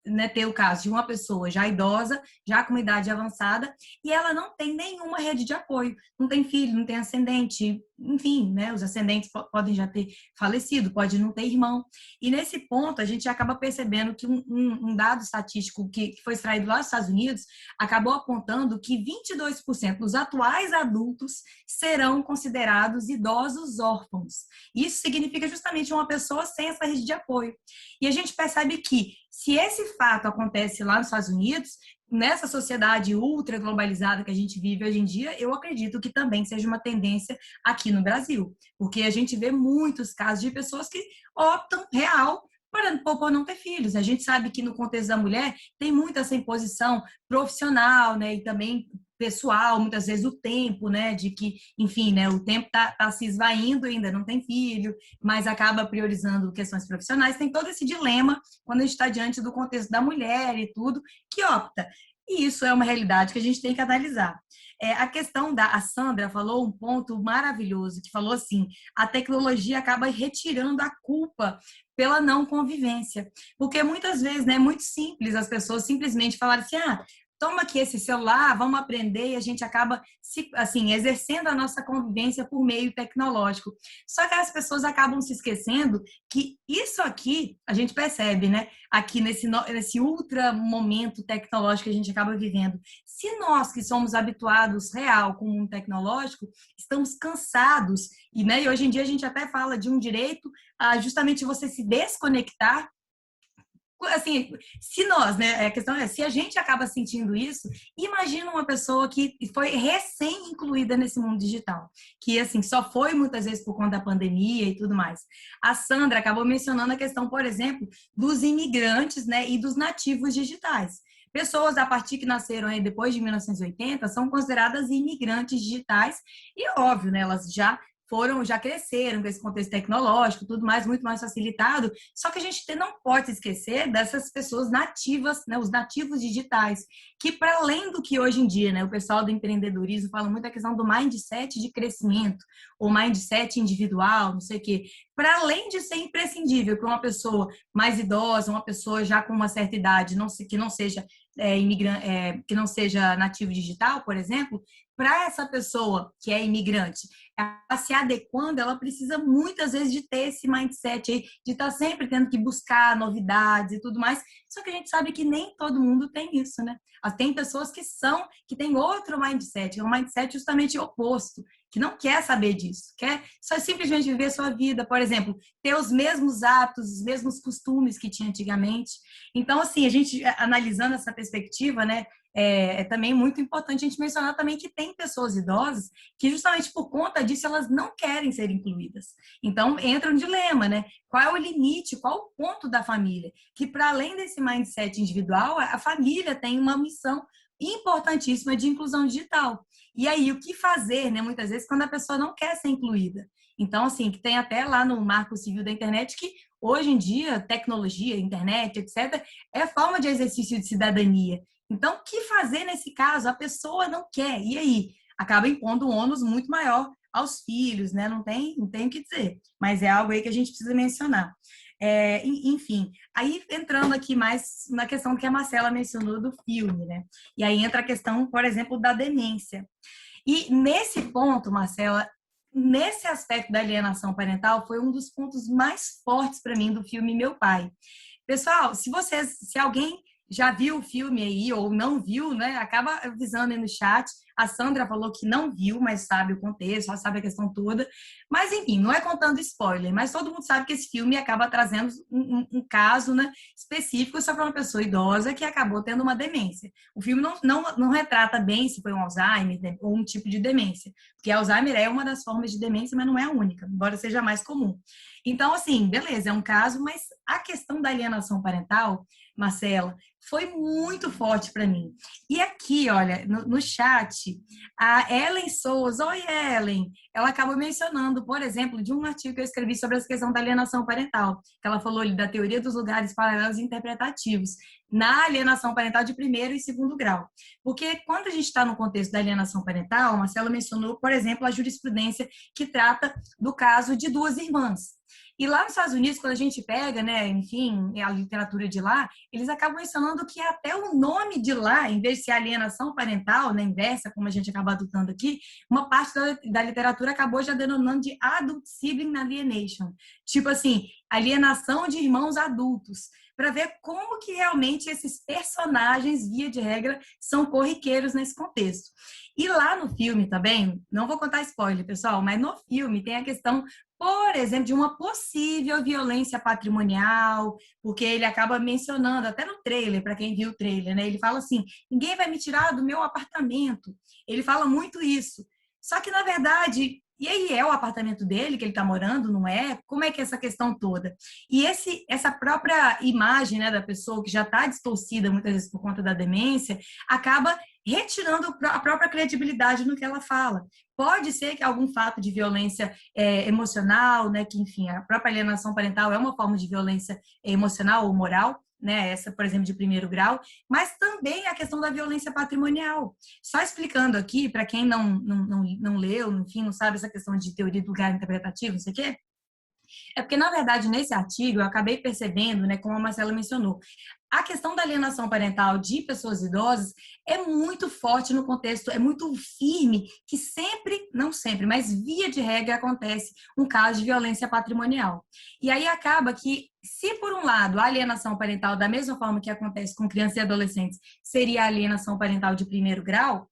né, ter o caso de uma pessoa já idosa, já com uma idade avançada, e ela não tem nenhuma rede de apoio, não tem filho, não tem ascendente, enfim, né? Os ascendentes podem já ter falecido, pode não ter irmão. E nesse ponto, a gente acaba percebendo que um dado estatístico que foi extraído lá nos Estados Unidos acabou apontando que 22% dos atuais adultos serão considerados idosos órfãos. Isso significa justamente uma pessoa sem essa rede de apoio. E a gente percebe que, se esse fato acontece lá nos Estados Unidos, nessa sociedade ultra globalizada que a gente vive hoje em dia, eu acredito que também seja uma tendência aqui no Brasil, porque a gente vê muitos casos de pessoas que optam real por não ter filhos. A gente sabe que no contexto da mulher tem muita essa imposição profissional, né, e também pessoal, muitas vezes o tempo, né, de que, enfim, né, o tempo tá se esvaindo, ainda não tem filho, mas acaba priorizando questões profissionais. Tem todo esse dilema quando a gente está diante do contexto da mulher e tudo, que opta. E isso é uma realidade que a gente tem que analisar. A questão a Sandra falou um ponto maravilhoso, que falou assim, a tecnologia acaba retirando a culpa pela não convivência. Porque muitas vezes, né, é muito simples as pessoas simplesmente falarem assim, toma aqui esse celular, vamos aprender, e a gente acaba assim, exercendo a nossa convivência por meio tecnológico. Só que as pessoas acabam se esquecendo que isso aqui, a gente percebe, né? Aqui nesse ultra momento tecnológico que a gente acaba vivendo. Se nós que somos habituados real com o mundo tecnológico, estamos cansados, né? E hoje em dia a gente até fala de um direito a justamente você se desconectar. Assim, se nós, né, a questão se a gente acaba sentindo isso, imagina uma pessoa que foi recém-incluída nesse mundo digital, que, assim, só foi muitas vezes por conta da pandemia e tudo mais. A Sandra acabou mencionando a questão, por exemplo, dos imigrantes, né, e dos nativos digitais. Pessoas, a partir que nasceram aí depois de 1980, são consideradas imigrantes digitais e, óbvio, né, elas já cresceram com esse contexto tecnológico, tudo mais, muito mais facilitado. Só que a gente não pode esquecer dessas pessoas nativas, né, os nativos digitais, que para além do que hoje em dia, né, o pessoal do empreendedorismo fala muito a questão do mindset de crescimento, ou mindset individual, não sei o quê. Para além de ser imprescindível para uma pessoa mais idosa, uma pessoa já com uma certa idade, que não seja que não seja nativo digital, por exemplo, para essa pessoa que é imigrante, ela se adequando, ela precisa muitas vezes de ter esse mindset aí, de estar sempre tendo que buscar novidades e tudo mais. Só que a gente sabe que nem todo mundo tem isso, né? Tem pessoas que têm outro mindset, é um mindset justamente oposto. que não quer saber disso, quer só simplesmente viver sua vida, por exemplo, ter os mesmos hábitos, os mesmos costumes que tinha antigamente. Então, assim, a gente analisando essa perspectiva, né, é também muito importante a gente mencionar também que tem pessoas idosas que justamente por conta disso elas não querem ser incluídas. Então, entra um dilema, né? Qual é o limite, qual o ponto da família? Que para além desse mindset individual, a família tem uma missão importantíssima de inclusão digital. E aí, o que fazer, né, muitas vezes, quando a pessoa não quer ser incluída? Então, assim, que tem até lá no Marco Civil da Internet que, hoje em dia, tecnologia, internet, etc., é forma de exercício de cidadania. Então, o que fazer nesse caso? A pessoa não quer. E aí? Acaba impondo um ônus muito maior aos filhos, né? Não tem o que dizer. Mas é algo aí que a gente precisa mencionar. Enfim, aí entrando aqui mais na questão que a Marcela mencionou do filme, né? E aí entra a questão, por exemplo, da demência. E nesse ponto, Marcela, nesse aspecto da alienação parental, foi um dos pontos mais fortes para mim do filme Meu Pai. Pessoal, se alguém já viu o filme aí ou não viu, né? Acaba avisando aí no chat. A Sandra falou que não viu, mas sabe o contexto, ela sabe a questão toda. Mas, enfim, não é contando spoiler, mas todo mundo sabe que esse filme acaba trazendo um caso, né, específico sobre uma pessoa idosa que acabou tendo uma demência. O filme não retrata bem se foi um Alzheimer, né, ou um tipo de demência, porque Alzheimer é uma das formas de demência, mas não é a única, embora seja mais comum. Então, assim, beleza, é um caso, mas a questão da alienação parental, Marcela, foi muito forte para mim. E aqui, olha, no chat, a Ellen Souza, oi Ellen, ela acabou mencionando, por exemplo, de um artigo que eu escrevi sobre essa questão da alienação parental, que ela falou ali da teoria dos lugares paralelos e interpretativos, na alienação parental de primeiro e segundo grau. Porque quando a gente está no contexto da alienação parental, a Marcela mencionou, por exemplo, a jurisprudência que trata do caso de duas irmãs. E lá nos Estados Unidos, quando a gente pega, né, enfim, a literatura de lá, eles acabam mencionando que até o nome de lá, em vez de ser alienação parental, né, inversa, como a gente acaba adotando aqui, uma parte da literatura acabou já denominando de adult sibling alienation. Tipo assim, alienação de irmãos adultos, para ver como que realmente esses personagens, via de regra, são corriqueiros nesse contexto. E lá no filme também, não vou contar spoiler, pessoal, mas no filme tem a questão, por exemplo, de uma possível violência patrimonial, porque ele acaba mencionando, até no trailer, para quem viu o trailer, né? Ele fala assim, ninguém vai me tirar do meu apartamento. Ele fala muito isso. Só que, na verdade, e aí é o apartamento dele que ele está morando, não é? Como é que é essa questão toda? E essa própria imagem, né, da pessoa que já está distorcida muitas vezes por conta da demência, acaba retirando a própria credibilidade no que ela fala. Pode ser que algum fato de violência emocional, né, que enfim, a própria alienação parental é uma forma de violência emocional ou moral, né, essa, por exemplo, de primeiro grau, mas também a questão da violência patrimonial. Só explicando aqui, para quem não leu, enfim, não sabe essa questão de teoria do lugar interpretativo, não sei o quê, é porque, na verdade, nesse artigo, eu acabei percebendo, né, como a Marcela mencionou, a questão da alienação parental de pessoas idosas é muito forte no contexto, é muito firme, que sempre, não sempre, mas via de regra acontece um caso de violência patrimonial. E aí acaba que, se por um lado a alienação parental, da mesma forma que acontece com crianças e adolescentes, seria a alienação parental de primeiro grau,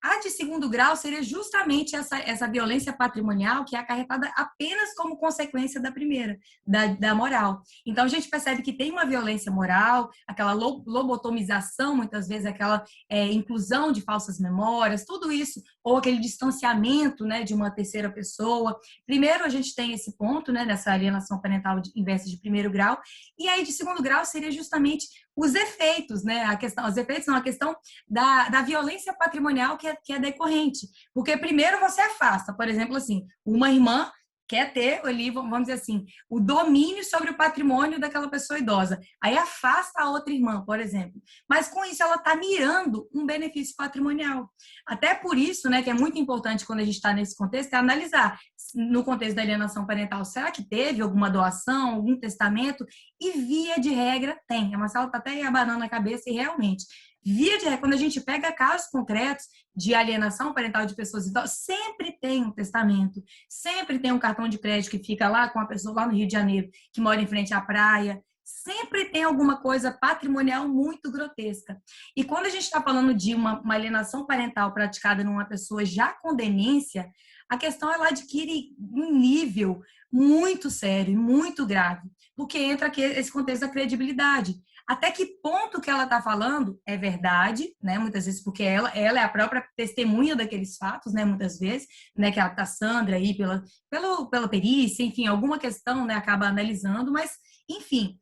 a de segundo grau seria justamente essa violência patrimonial que é acarretada apenas como consequência da primeira, da moral. Então, a gente percebe que tem uma violência moral, aquela lobotomização, muitas vezes, aquela inclusão de falsas memórias, tudo isso, ou aquele distanciamento, né, de uma terceira pessoa. Primeiro, a gente tem esse ponto, né, nessa alienação parental inversa de primeiro grau, e aí de segundo grau seria justamente os efeitos, né? Os efeitos são a questão da violência patrimonial que é decorrente. Porque primeiro você afasta, por exemplo, assim, uma irmã quer ter ali, vamos dizer assim, o domínio sobre o patrimônio daquela pessoa idosa. Aí afasta a outra irmã, por exemplo. Mas com isso ela está mirando um benefício patrimonial. Até por isso, né, que é muito importante quando a gente está nesse contexto, é analisar no contexto da alienação parental, será que teve alguma doação, algum testamento? E via de regra tem. A Marcela está até abanando a cabeça e realmente, via de regra, quando a gente pega casos concretos de alienação parental de pessoas idosas, sempre tem um testamento, sempre tem um cartão de crédito que fica lá com a pessoa lá no Rio de Janeiro, que mora em frente à praia, sempre tem alguma coisa patrimonial muito grotesca. E quando a gente está falando de uma alienação parental praticada numa pessoa já com demência, a questão ela adquire um nível muito sério, muito grave, porque entra aqui esse contexto da credibilidade. Até que ponto que ela está falando é verdade, né? Muitas vezes porque ela é a própria testemunha daqueles fatos, né? Muitas vezes, né? Que a Cassandra aí pela perícia, enfim, alguma questão, né? Acaba analisando, mas enfim,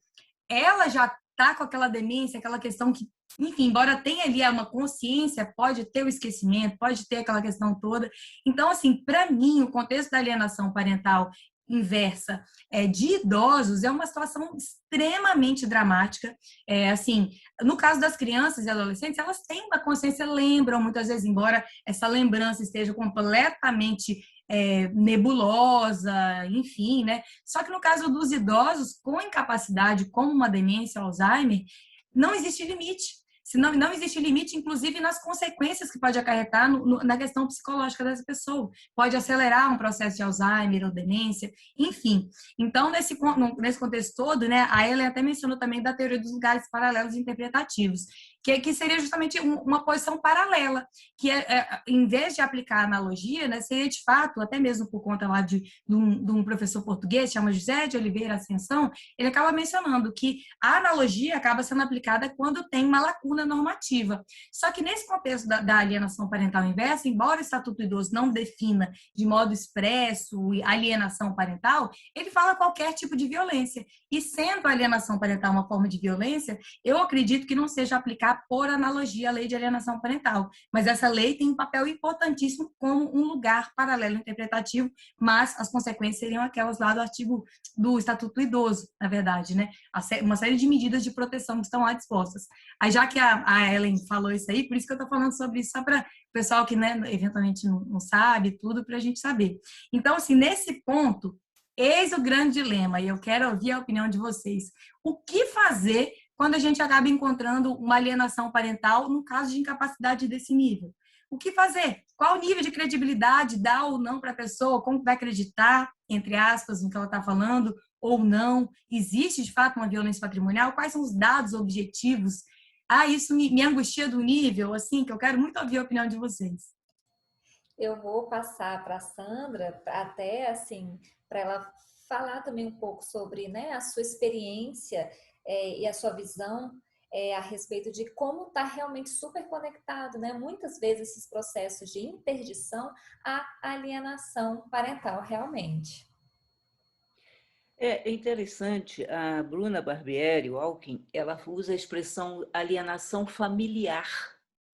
ela já está com aquela demência, aquela questão que, enfim, embora tenha ali uma consciência, pode ter o esquecimento, pode ter aquela questão toda. Então, assim, para mim, o contexto da alienação parental inversa de idosos é uma situação extremamente dramática. Assim, no caso das crianças e adolescentes, elas têm uma consciência, lembram muitas vezes, embora essa lembrança esteja completamente nebulosa, enfim, né? Só que no caso dos idosos com incapacidade, como uma demência, Alzheimer, não existe limite. Senão, não existe limite, inclusive, nas consequências que pode acarretar na questão psicológica dessa pessoa. Pode acelerar um processo de Alzheimer ou demência, enfim. Então, nesse contexto todo, né, a Ellen até mencionou também da teoria dos lugares paralelos interpretativos, que seria justamente uma posição paralela, que em vez de aplicar a analogia, né, seria de fato, até mesmo por conta lá de um professor português, chama José de Oliveira Ascensão, ele acaba mencionando que a analogia acaba sendo aplicada quando tem uma lacuna normativa. Só que nesse contexto da alienação parental inversa, embora o Estatuto do Idoso não defina de modo expresso alienação parental, ele fala qualquer tipo de violência. E sendo a alienação parental uma forma de violência, eu acredito que não seja aplicar por analogia à lei de alienação parental. Mas essa lei tem um papel importantíssimo como um lugar paralelo interpretativo, mas as consequências seriam aquelas lá do artigo do Estatuto do Idoso, na verdade, né? Uma série de medidas de proteção que estão lá dispostas. Aí, já que a Ellen falou isso aí, por isso que eu estou falando sobre isso, só para o pessoal que, né, eventualmente não sabe tudo, para a gente saber. Então, assim, nesse ponto, eis o grande dilema, e eu quero ouvir a opinião de vocês. O que fazer quando a gente acaba encontrando uma alienação parental no caso de incapacidade desse nível? O que fazer? Qual nível de credibilidade dá ou não para a pessoa? Como vai acreditar, entre aspas, no que ela está falando ou não? Existe, de fato, uma violência patrimonial? Quais são os dados objetivos? Isso me angustia do nível, assim, que eu quero muito ouvir a opinião de vocês. Eu vou passar para a Sandra, até assim, para ela falar também um pouco sobre, né, a sua experiência e a sua visão a respeito de como está realmente super conectado, né? Muitas vezes esses processos de interdição à alienação parental, realmente. É interessante, a Bruna Barbieri Walking, ela usa a expressão alienação familiar.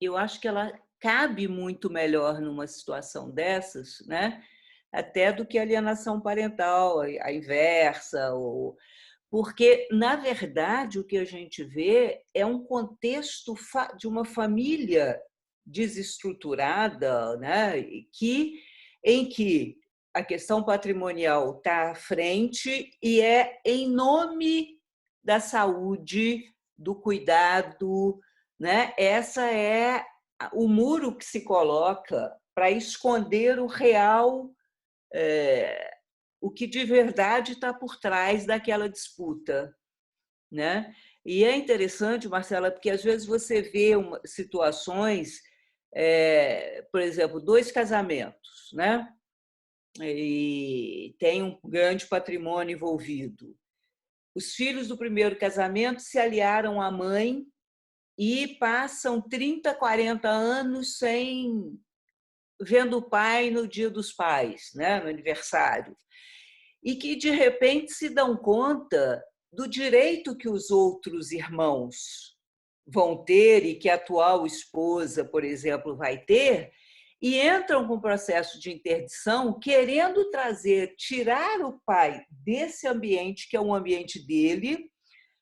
Eu acho que ela cabe muito melhor numa situação dessas, né? Até do que alienação parental, a inversa, porque, na verdade, o que a gente vê é um contexto de uma família desestruturada, né? Em que a questão patrimonial está à frente e é em nome da saúde, do cuidado, né? Essa é o muro que se coloca para esconder o real, o que de verdade está por trás daquela disputa, né? E é interessante, Marcela, porque às vezes você vê situações, por exemplo, 2 casamentos, né? E tem um grande patrimônio envolvido. Os filhos do primeiro casamento se aliaram à mãe e passam 30, 40 anos sem vendo o pai no Dia dos Pais, né? No aniversário. E que, de repente, se dão conta do direito que os outros irmãos vão ter e que a atual esposa, por exemplo, vai ter, e entram com o processo de interdição querendo tirar o pai desse ambiente, que é um ambiente dele,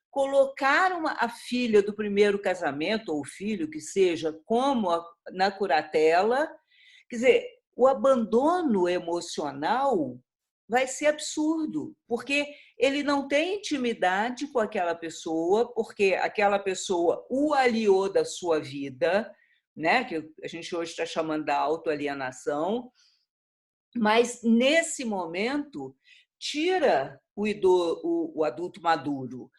colocar a filha do primeiro casamento, ou o filho que seja, na curatela. Quer dizer, o abandono emocional vai ser absurdo, porque ele não tem intimidade com aquela pessoa, porque aquela pessoa o aliou da sua vida, né? Que a gente hoje está chamando da autoalienação, mas nesse momento tira o adulto maduro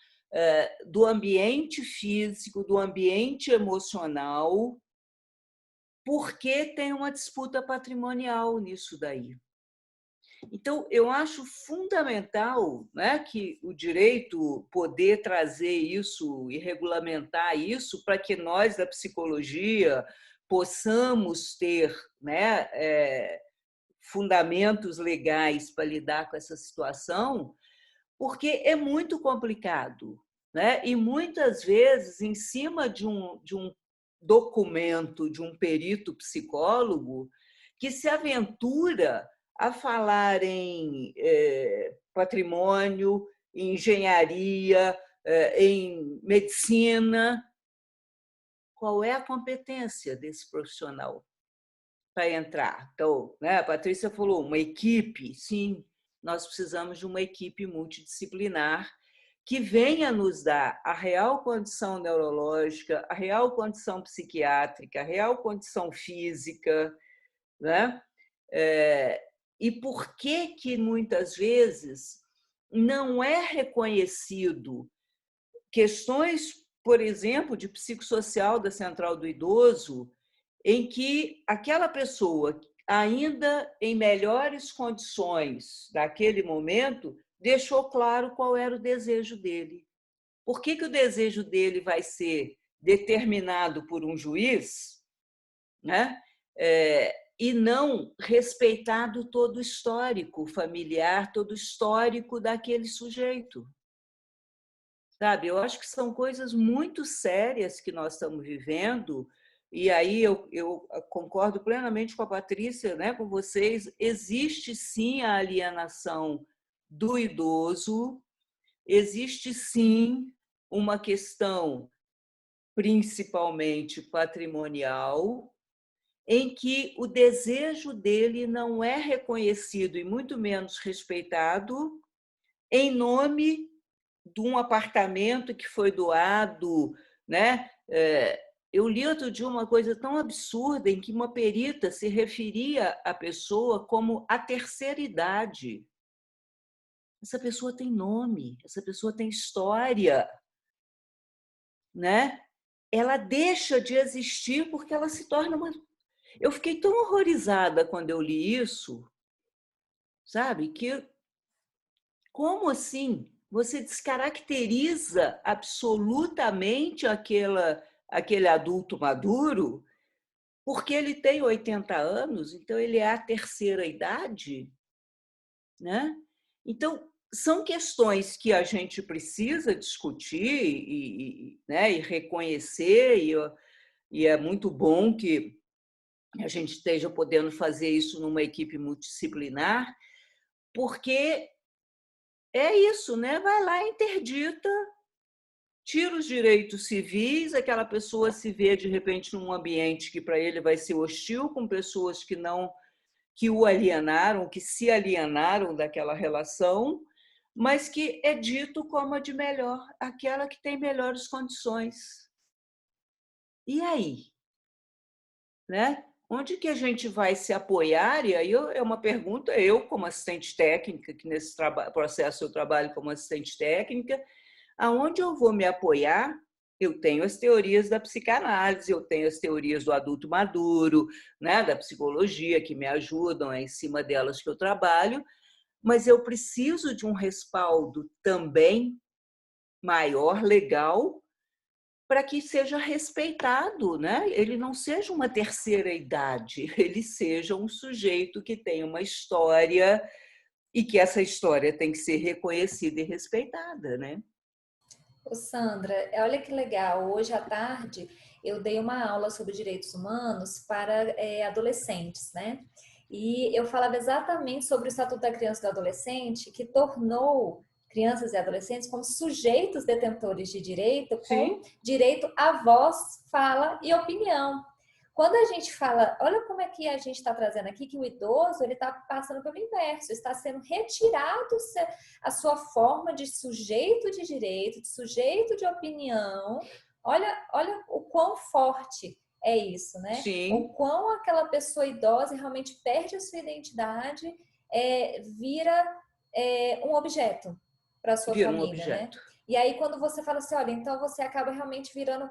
do ambiente físico, do ambiente emocional, porque tem uma disputa patrimonial nisso daí. Então, eu acho fundamental, né, que o direito poder trazer isso e regulamentar isso para que nós, da psicologia, possamos ter, né, fundamentos legais para lidar com essa situação, porque é muito complicado, né? E muitas vezes, em cima de um documento de um perito psicólogo que se aventura a falar em patrimônio, em engenharia, em medicina, qual é a competência desse profissional para entrar? Então, né, a Patrícia falou, uma equipe, sim, nós precisamos de uma equipe multidisciplinar que venha nos dar a real condição neurológica, a real condição psiquiátrica, a real condição física, né? E por que muitas vezes não é reconhecido questões, por exemplo, de psicossocial da Central do Idoso, em que aquela pessoa, ainda em melhores condições daquele momento, deixou claro qual era o desejo dele. Por que o desejo dele vai ser determinado por um juiz, né? E não respeitado todo o histórico familiar, todo o histórico daquele sujeito? Sabe? Eu acho que são coisas muito sérias que nós estamos vivendo, e aí eu concordo plenamente com a Patrícia, né, com vocês, existe sim a alienação do idoso, existe sim uma questão principalmente patrimonial, em que o desejo dele não é reconhecido e muito menos respeitado em nome de um apartamento que foi doado, né? Eu li outro dia uma coisa tão absurda em que uma perita se referia à pessoa como a terceira idade. Essa pessoa tem nome, essa pessoa tem história, né? Ela deixa de existir porque ela se torna uma... Eu fiquei tão horrorizada quando eu li isso, sabe? Que como assim? Você descaracteriza absolutamente aquele adulto maduro porque ele tem 80 anos, então ele é a terceira idade, né? Então, são questões que a gente precisa discutir né, e reconhecer, e é muito bom que a gente esteja podendo fazer isso numa equipe multidisciplinar, porque é isso, né? Vai lá, interdita, tira os direitos civis, aquela pessoa se vê, de repente, num ambiente que para ele vai ser hostil, com pessoas que o alienaram, que se alienaram daquela relação, mas que é dito como a de melhor, aquela que tem melhores condições. E aí? Né? Onde que a gente vai se apoiar? E aí é uma pergunta, eu como assistente técnica, que nesse processo eu trabalho como assistente técnica, aonde eu vou me apoiar? Eu tenho as teorias da psicanálise, eu tenho as teorias do adulto maduro, né, da psicologia, que me ajudam, é em cima delas que eu trabalho, mas eu preciso de um respaldo também maior, legal, para que seja respeitado, né? Ele não seja uma terceira idade, ele seja um sujeito que tem uma história e que essa história tem que ser reconhecida e respeitada, né? Ô Sandra, olha que legal, hoje à tarde eu dei uma aula sobre direitos humanos para adolescentes, né? E eu falava exatamente sobre o Estatuto da Criança e do Adolescente, que tornou crianças e adolescentes como sujeitos detentores de direito, com direito à voz, fala e opinião. Quando a gente fala, olha como é que a gente está trazendo aqui, que o idoso ele está passando pelo inverso, está sendo retirado a sua forma de sujeito de direito, de sujeito de opinião. Olha o quão forte é isso, né? Sim. O quão aquela pessoa idosa realmente perde a sua identidade, vira um objeto para a sua família, né? E aí quando você fala assim, olha, então você acaba realmente virando...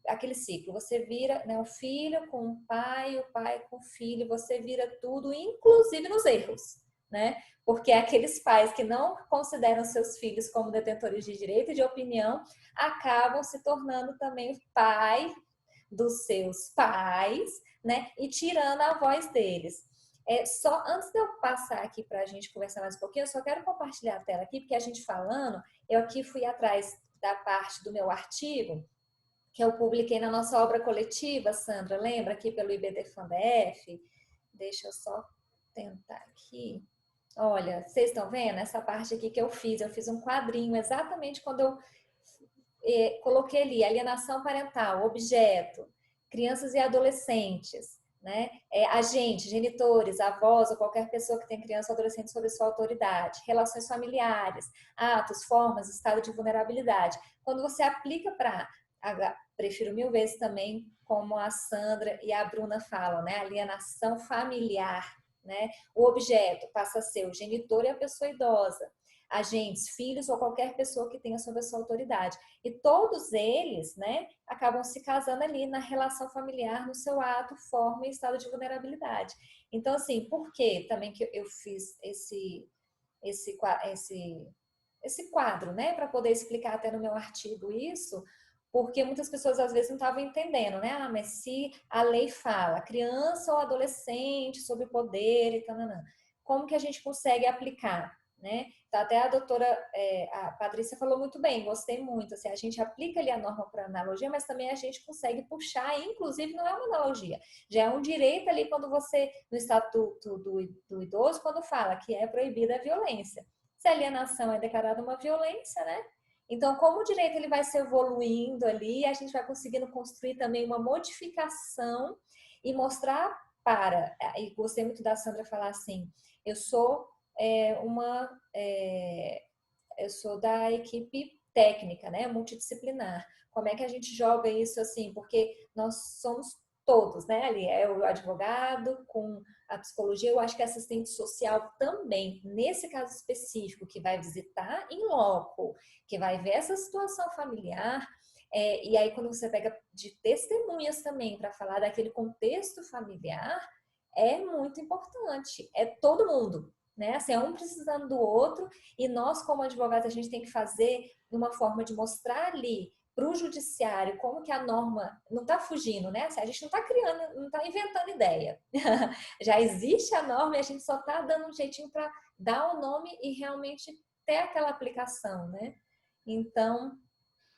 aquele ciclo, você vira, né, o filho com o pai com o filho, você vira tudo, inclusive nos erros, né? Porque aqueles pais que não consideram seus filhos como detentores de direito e de opinião acabam se tornando também pai dos seus pais, né? E tirando a voz deles. Só antes de eu passar aqui para a gente conversar mais um pouquinho, eu só quero compartilhar a tela aqui, porque a gente falando, eu aqui fui atrás da parte do meu artigo, que eu publiquei na nossa obra coletiva, Sandra, lembra? Aqui pelo IBDFANDF. Deixa eu só tentar aqui. Olha, vocês estão vendo essa parte aqui que eu fiz um quadrinho exatamente quando eu coloquei ali alienação parental, objeto, crianças e adolescentes, né? Agentes, genitores, avós ou qualquer pessoa que tenha criança ou adolescente sob sua autoridade, relações familiares, atos, formas, estado de vulnerabilidade. Quando você aplica para, prefiro 1000 vezes também, como a Sandra e a Bruna falam, né? Alienação familiar, né? O objeto passa a ser o genitor e a pessoa idosa, agentes, filhos ou qualquer pessoa que tenha sob a sua autoridade. E todos eles, né, acabam se casando ali na relação familiar, no seu ato, forma e estado de vulnerabilidade. Então, assim, por que também que eu fiz esse quadro, né, para poder explicar até no meu artigo isso? Porque muitas pessoas às vezes não estavam entendendo, né? Ah, mas se a lei fala criança ou adolescente sob poder e tal, como que a gente consegue aplicar, né? Então, até a doutora, a Patrícia falou muito bem, gostei muito. Assim, a gente aplica ali a norma para analogia, mas também a gente consegue puxar, inclusive não é uma analogia, já é um direito ali quando você, no estatuto do idoso, quando fala que é proibida a violência. Se a alienação é declarada uma violência, né? Então, como o direito ele vai se evoluindo ali, a gente vai conseguindo construir também uma modificação e mostrar e gostei muito da Sandra falar assim, eu sou eu sou da equipe técnica, né, multidisciplinar. Como é que a gente joga isso assim? Porque nós somos todos, né, ali é o advogado com a psicologia, eu acho que a assistente social também, nesse caso específico, que vai visitar em loco, que vai ver essa situação familiar, e aí quando você pega de testemunhas também para falar daquele contexto familiar, é muito importante, é todo mundo, né? Assim, é um precisando do outro, e nós como advogados a gente tem que fazer uma forma de mostrar ali para o judiciário como que a norma não está fugindo, né? Assim, a gente não está criando, não está inventando ideia. Já existe a norma e a gente só está dando um jeitinho para dar o nome e realmente ter aquela aplicação, né? Então,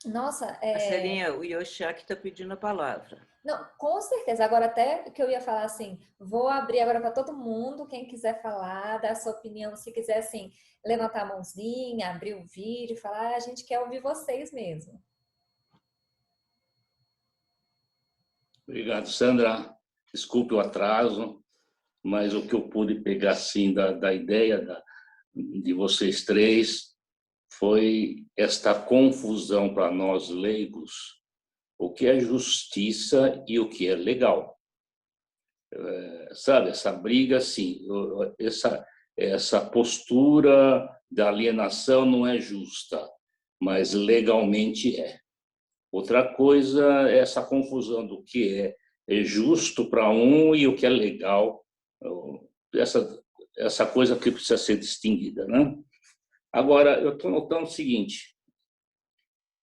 nossa... Marcelinha, o Yoshiaki está pedindo a palavra. Não, com certeza. Agora até que eu ia falar assim, vou abrir agora para todo mundo, quem quiser falar, dar a sua opinião, se quiser assim, levantar a mãozinha, abrir o vídeo, falar, a gente quer ouvir vocês mesmo. Obrigado, Sandra. Desculpe o atraso, mas o que eu pude pegar assim da ideia de vocês três foi esta confusão para nós leigos, o que é justiça e o que é legal. Sabe, essa briga, assim, essa postura da alienação não é justa, mas legalmente é. Outra coisa é essa confusão do que é justo para um e o que é legal. Essa coisa que precisa ser distinguida, né? Agora, eu estou notando o seguinte,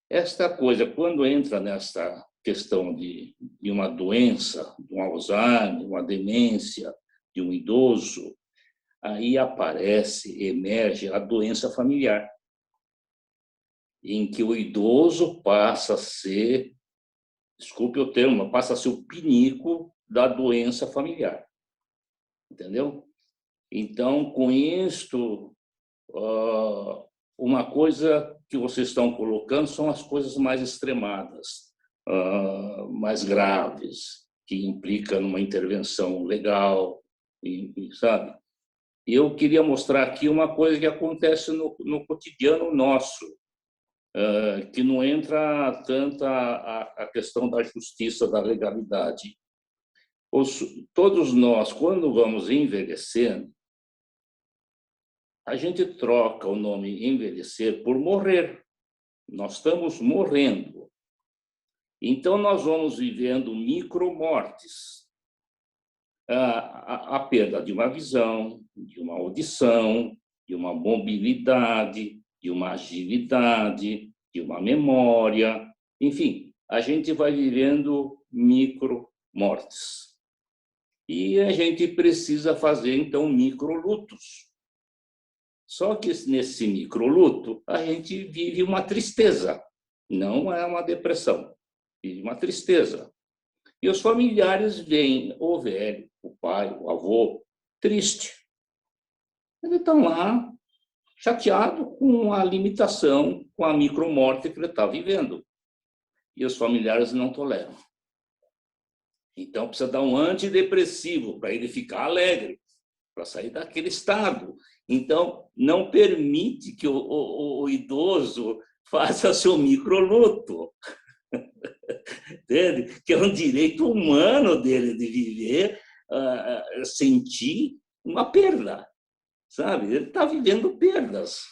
esta coisa, quando entra nessa questão de uma doença, de um Alzheimer, uma demência de um idoso, aí emerge a doença familiar, em que o idoso passa a ser, desculpe o termo, passa a ser o pinico da doença familiar. Entendeu? Então, com isto, uma coisa que vocês estão colocando são as coisas mais extremadas, mais graves, que implicam numa intervenção legal, sabe? E eu queria mostrar aqui uma coisa que acontece no cotidiano nosso, que não entra tanto a questão da justiça, da legalidade. Todos nós, quando vamos envelhecendo, a gente troca o nome envelhecer por morrer. Nós estamos morrendo. Então, nós vamos vivendo micromortes. a perda de uma visão, de uma audição, de uma mobilidade, de uma agilidade, de uma memória, enfim, a gente vai vivendo micro-mortes. E a gente precisa fazer, então, microlutos. Só que nesse microluto, a gente vive uma tristeza, não é uma depressão, vive uma tristeza. E os familiares veem o velho, o pai, o avô, triste. Eles estão lá, chateado com a limitação, com a micromorte que ele está vivendo. E os familiares não toleram. Então, precisa dar um antidepressivo para ele ficar alegre, para sair daquele estado. Então, não permite que o idoso faça seu microluto. Entende? Que é um direito humano dele de viver, sentir uma perda. Sabe? Ele está vivendo perdas.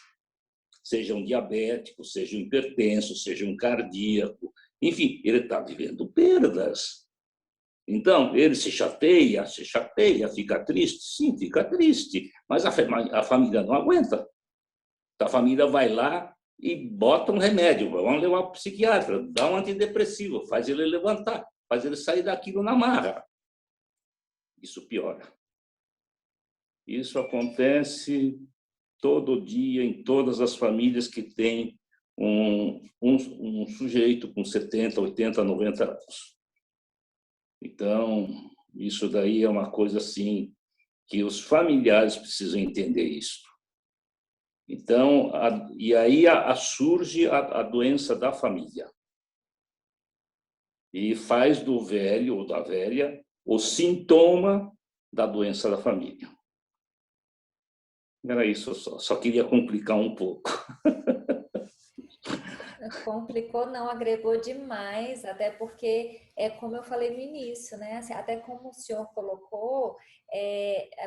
Seja um diabético, seja um hipertenso, seja um cardíaco. Enfim, ele está vivendo perdas. Então, ele se chateia, fica triste? Sim, fica triste, mas a família não aguenta. A família vai lá e bota um remédio, vamos levar para o psiquiatra, dá um antidepressivo, faz ele levantar, faz ele sair daquilo na marra. Isso piora. Isso acontece todo dia em todas as famílias que têm um sujeito com 70, 80, 90 anos. Então, isso daí é uma coisa assim que os familiares precisam entender isso. Então, e aí surge a doença da família. E faz do velho ou da velha o sintoma da doença da família. Era isso só queria complicar um pouco. Complicou, não, agregou demais, até porque, como eu falei no início, né? Assim, até como o senhor colocou,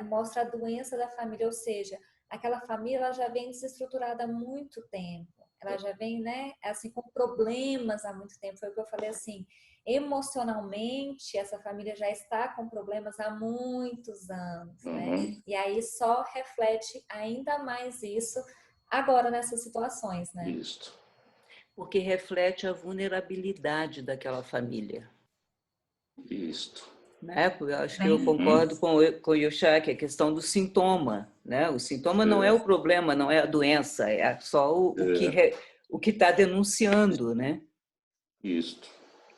mostra a doença da família, ou seja, aquela família ela já vem desestruturada há muito tempo, ela já vem, né, assim, com problemas há muito tempo, foi o que eu falei assim, emocionalmente essa família já está com problemas há muitos anos, né? E aí só reflete ainda mais isso agora nessas situações, né? Isso. Porque reflete a vulnerabilidade daquela família. Isso. Né? Eu acho que eu concordo com o Yoshaki, a questão do sintoma. Né? O sintoma não é o problema, não é a doença, é só o que está denunciando. Né? Isso.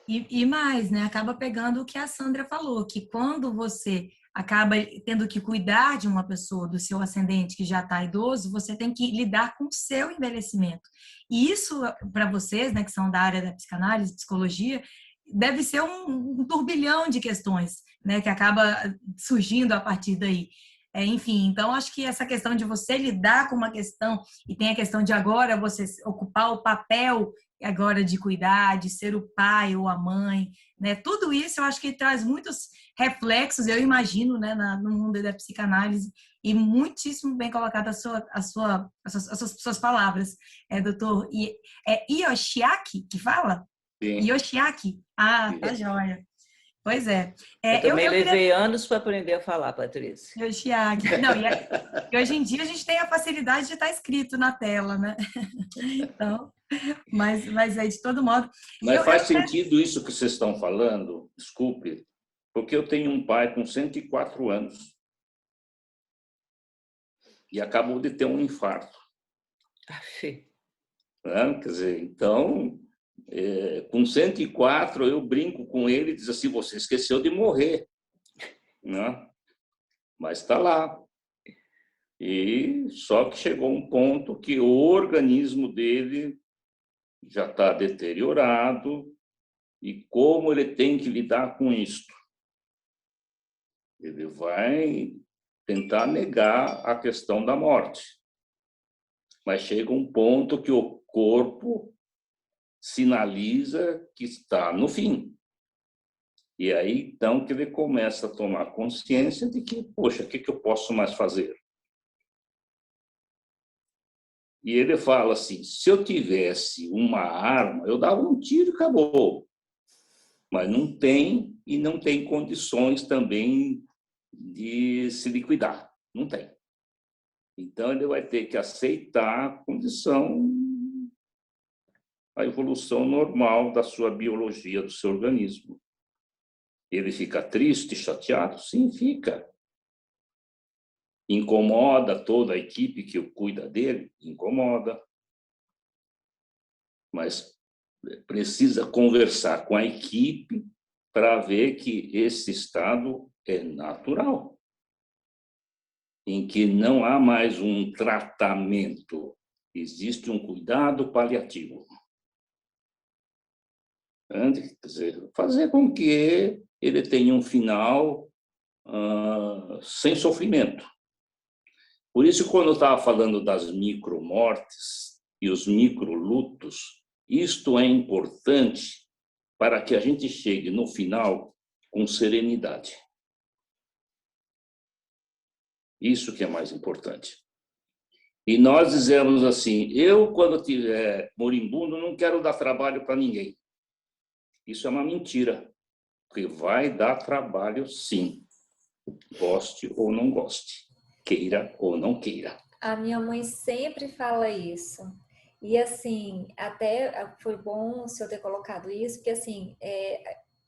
E mais, né? Acaba pegando o que a Sandra falou, que quando você acaba tendo que cuidar de uma pessoa, do seu ascendente que já está idoso, você tem que lidar com o seu envelhecimento. E isso, para vocês, né, que são da área da psicanálise, psicologia, deve ser um turbilhão de questões, né, que acaba surgindo a partir daí. Enfim, então acho que essa questão de você lidar com uma questão, e tem a questão de agora você ocupar o papel agora de cuidar, de ser o pai ou a mãe, né? Tudo isso eu acho que traz muitos reflexos, eu imagino, né, no mundo da psicanálise, e muitíssimo bem colocada as suas palavras, doutor. Yoshiaki que fala? Sim. Yoshiaki? Ah, tá joia. Pois é. Eu também levei anos para aprender a falar, Patrícia. Yoshiaki. Não, e hoje em dia a gente tem a facilidade de estar escrito na tela, né? Então, mas é de todo modo. Mas faz sentido isso que vocês estão falando, desculpe, porque eu tenho um pai com 104 anos e acabou de ter um infarto. Quer dizer, então, com 104, eu brinco com ele e diz assim, você esqueceu de morrer. Né? Mas está lá. E só que chegou um ponto que o organismo dele já está deteriorado e como ele tem que lidar com isso? Ele vai tentar negar a questão da morte. Mas chega um ponto que o corpo sinaliza que está no fim. E aí, então, que ele começa a tomar consciência de que, poxa, o que eu posso mais fazer? E ele fala assim, se eu tivesse uma arma, eu dava um tiro e acabou. Mas não tem, e não tem condições também de se liquidar. Não tem. Então, ele vai ter que aceitar a condição, a evolução normal da sua biologia, do seu organismo. Ele fica triste, chateado? Sim, fica. Incomoda toda a equipe que cuida dele? Incomoda. Mas precisa conversar com a equipe para ver que esse estado é natural, em que não há mais um tratamento, existe um cuidado paliativo. Quer dizer, fazer com que ele tenha um final sem sofrimento. Por isso, quando eu estava falando das micromortes e os microlutos, isto é importante para que a gente chegue no final com serenidade. Isso que é mais importante. E nós dizemos assim, eu, quando tiver moribundo, não quero dar trabalho para ninguém. Isso é uma mentira, porque vai dar trabalho, sim. Goste ou não goste, queira ou não queira. A minha mãe sempre fala isso. E, assim, até foi bom o senhor ter colocado isso, porque, assim,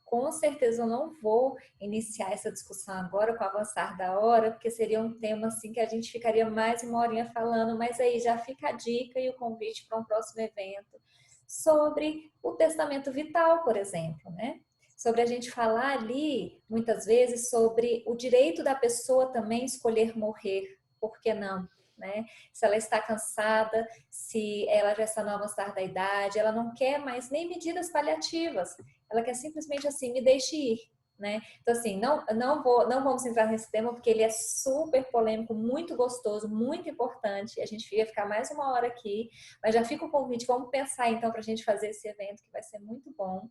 com certeza eu não vou iniciar essa discussão agora com o avançar da hora, porque seria um tema, assim, que a gente ficaria mais uma horinha falando, mas aí já fica a dica e o convite para um próximo evento sobre o testamento vital, por exemplo, né? Sobre a gente falar ali, muitas vezes, sobre o direito da pessoa também escolher morrer, por que não? Né? Se ela está cansada, se ela já está no avançar da idade, ela não quer mais nem medidas paliativas, ela quer simplesmente assim, me deixe ir, né? Então assim, não vamos entrar nesse tema porque ele é super polêmico, muito gostoso, muito importante, a gente ia ficar mais uma hora aqui, mas já fica o convite, vamos pensar então para a gente fazer esse evento que vai ser muito bom,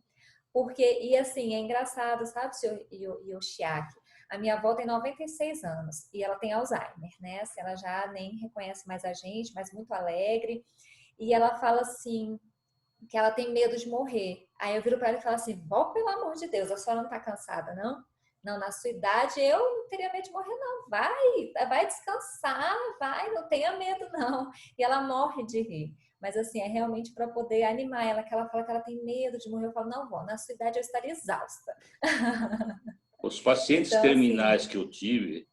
porque, e assim, é engraçado, sabe, senhor Yoshiaki? A minha avó tem 96 anos e ela tem Alzheimer, né? Assim, ela já nem reconhece mais a gente, mas muito alegre. E ela fala assim, que ela tem medo de morrer. Aí eu viro para ela e falo assim, vó, pelo amor de Deus, a senhora não está cansada, não? Não, na sua idade eu não teria medo de morrer, não. Vai descansar, vai, não tenha medo, não. E ela morre de rir. Mas assim, é realmente para poder animar ela, que ela fala que ela tem medo de morrer. Eu falo, não, vó, na sua idade eu estaria exausta. Os pacientes então, terminais assim, que eu tive,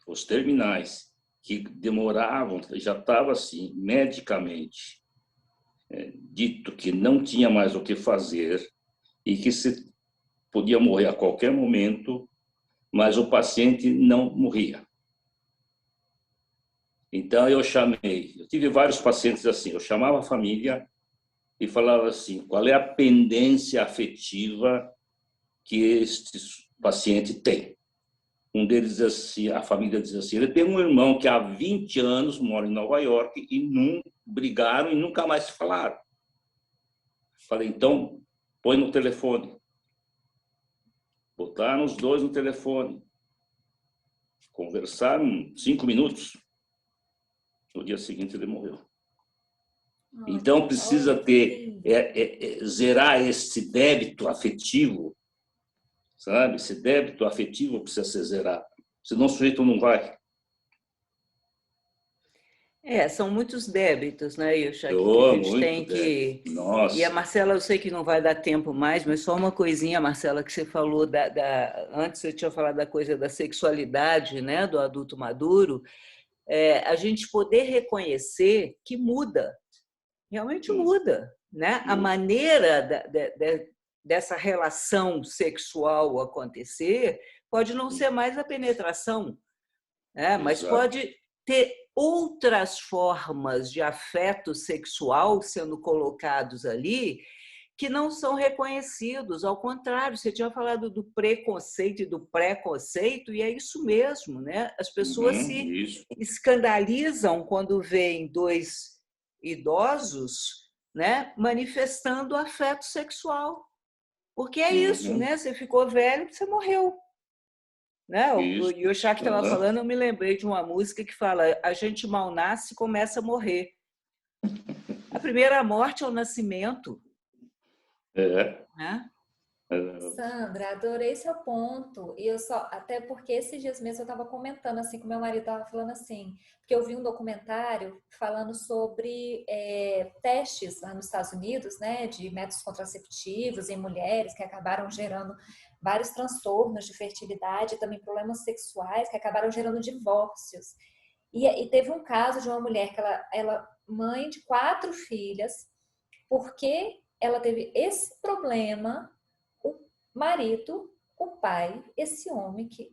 os terminais, que demoravam, já estava assim, medicamente dito que não tinha mais o que fazer e que se podia morrer a qualquer momento, mas o paciente não morria. Então eu tive vários pacientes assim, eu chamava a família e falava assim, qual é a pendência afetiva que este paciente tem? Um deles diz assim, a família diz assim, ele tem um irmão que há 20 anos mora em Nova York e não brigaram e nunca mais se falaram. Falei, então, põe no telefone. Botaram os dois no telefone. Conversaram 5 minutos. No dia seguinte ele morreu. Então precisa ter, zerar esse débito afetivo, sabe? Esse débito afetivo precisa ser zerado. Senão o sujeito não vai. São muitos débitos, né, Yoshiaki, que a gente tem que... Nossa. E a Marcela, eu sei que não vai dar tempo mais, mas só uma coisinha, Marcela, que você falou antes você tinha falado da coisa da sexualidade, né, do adulto maduro, a gente poder reconhecer que muda, realmente muda, né? A maneira dessa relação sexual acontecer pode não ser mais a penetração, né? Mas pode ter outras formas de afeto sexual sendo colocados ali que não são reconhecidos. Ao contrário, você tinha falado do preconceito e do preconceito, e é isso mesmo, né? As pessoas se escandalizam quando veem dois idosos, né, manifestando afeto sexual. Porque é isso, né? Você ficou velho, você morreu. Né? O Yoshiaki estava falando, eu me lembrei de uma música que fala: a gente mal nasce e começa a morrer. A primeira morte é o nascimento. Né? Sandra, adorei seu ponto. E eu só, até porque esses dias mesmo eu estava comentando assim com meu marido, estava falando assim, porque eu vi um documentário falando sobre testes lá nos Estados Unidos, né, de métodos contraceptivos em mulheres que acabaram gerando vários transtornos de fertilidade, e também problemas sexuais que acabaram gerando divórcios. E teve um caso de uma mulher que ela mãe de 4 filhas, porque ela teve esse problema, o marido, o pai, esse homem que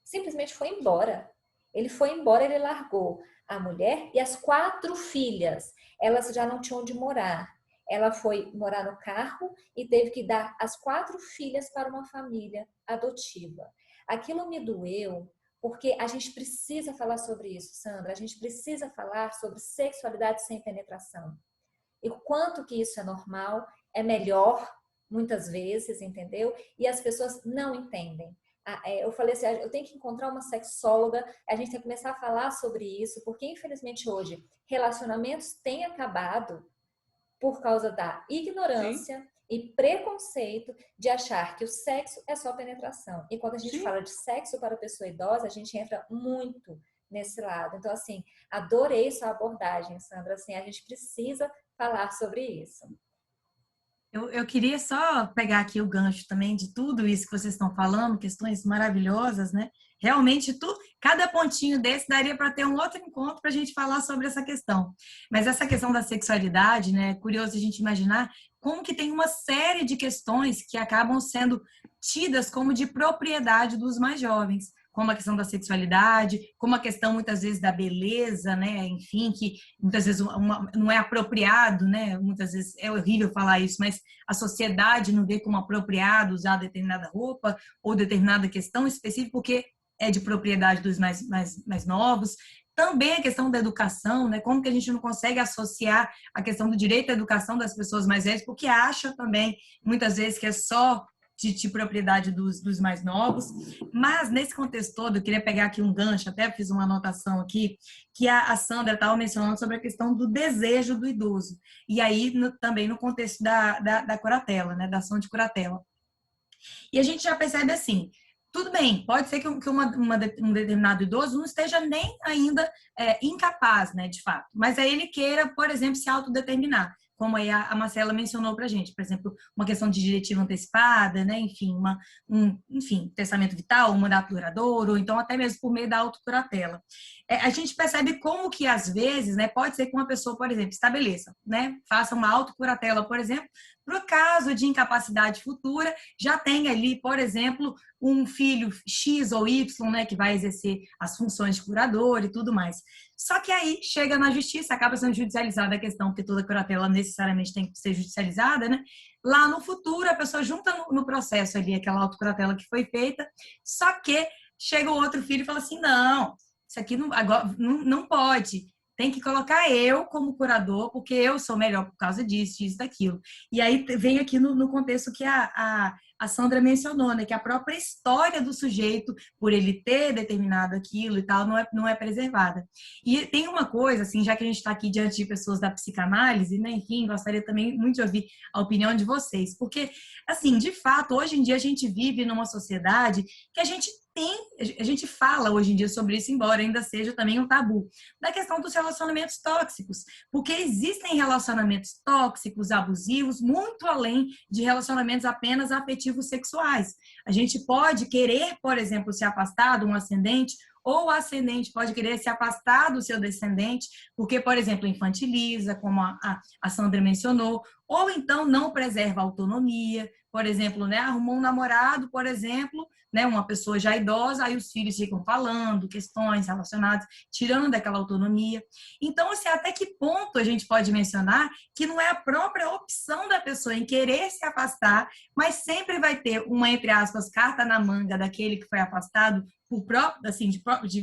simplesmente foi embora. Ele foi embora, ele largou a mulher e as 4 filhas. Elas já não tinham onde morar. Ela foi morar no carro e teve que dar as 4 filhas para uma família adotiva. Aquilo me doeu, porque a gente precisa falar sobre isso, Sandra. A gente precisa falar sobre sexualidade sem penetração. E o quanto que isso é normal, é melhor, muitas vezes, entendeu? E as pessoas não entendem. Eu falei assim, eu tenho que encontrar uma sexóloga, a gente tem que começar a falar sobre isso, porque infelizmente hoje relacionamentos têm acabado por causa da ignorância Sim. e preconceito de achar que o sexo é só penetração. E quando a gente Sim. fala de sexo para a pessoa idosa, a gente entra muito nesse lado. Então, assim, adorei sua abordagem, Sandra. Assim, a gente precisa falar sobre isso. Eu queria só pegar aqui o gancho também de tudo isso que vocês estão falando, questões maravilhosas, né? Realmente, cada pontinho desse daria para ter um outro encontro para a gente falar sobre essa questão. Mas essa questão da sexualidade, né? É curioso a gente imaginar como que tem uma série de questões que acabam sendo tidas como de propriedade dos mais jovens, como a questão da sexualidade, como a questão muitas vezes da beleza, né? Enfim, que muitas vezes não é apropriado, né? Muitas vezes é horrível falar isso, mas a sociedade não vê como apropriado usar determinada roupa ou determinada questão específica porque é de propriedade dos mais novos. Também a questão da educação, né? Como que a gente não consegue associar a questão do direito à educação das pessoas mais velhas, porque acha também, muitas vezes, que é só de propriedade dos mais novos. Mas, nesse contexto todo, eu queria pegar aqui um gancho, até fiz uma anotação aqui, que a Sandra estava mencionando sobre a questão do desejo do idoso. E aí, também no contexto da curatela, né? Da ação de curatela. E a gente já percebe assim, tudo bem, pode ser que um determinado idoso não esteja nem ainda incapaz, né, de fato, mas aí ele queira, por exemplo, se autodeterminar, como aí a Marcela mencionou para a gente, por exemplo, uma questão de diretiva antecipada, né, enfim, enfim, testamento vital, um mandato duradouro, ou então até mesmo por meio da autocuratela. A gente percebe como que, às vezes, né, pode ser que uma pessoa, por exemplo, estabeleça, né, faça uma autocuratela, por exemplo, para o caso de incapacidade futura, já tem ali, por exemplo, um filho X ou Y, né, que vai exercer as funções de curador e tudo mais. Só que aí chega na justiça, acaba sendo judicializada a questão, porque toda curatela necessariamente tem que ser judicializada, né? Lá no futuro, a pessoa junta no processo ali aquela autocuratela que foi feita, só que chega o outro filho e fala assim, não, isso aqui agora, não pode. Tem que colocar eu como curador, porque eu sou melhor por causa disso, daquilo. E aí vem aqui no contexto que a Sandra mencionou, né? Que a própria história do sujeito, por ele ter determinado aquilo e tal, não é preservada. E tem uma coisa, assim, já que a gente está aqui diante de pessoas da psicanálise, né? Enfim, gostaria também muito de ouvir a opinião de vocês. Porque, assim, de fato, hoje em dia a gente vive numa sociedade que a gente fala hoje em dia sobre isso, embora ainda seja também um tabu, da questão dos relacionamentos tóxicos, porque existem relacionamentos tóxicos, abusivos, muito além de relacionamentos apenas afetivos sexuais. A gente pode querer, por exemplo, se afastar de um ascendente, ou o ascendente pode querer se afastar do seu descendente, porque, por exemplo, infantiliza, como a Sandra mencionou, ou então não preserva a autonomia, por exemplo, né, arrumou um namorado, por exemplo, né, uma pessoa já idosa, aí os filhos ficam falando questões relacionadas, tirando daquela autonomia. Então, assim, até que ponto a gente pode mencionar que não é a própria opção da pessoa em querer se afastar, mas sempre vai ter uma, entre aspas, carta na manga daquele que foi afastado por próprio, assim,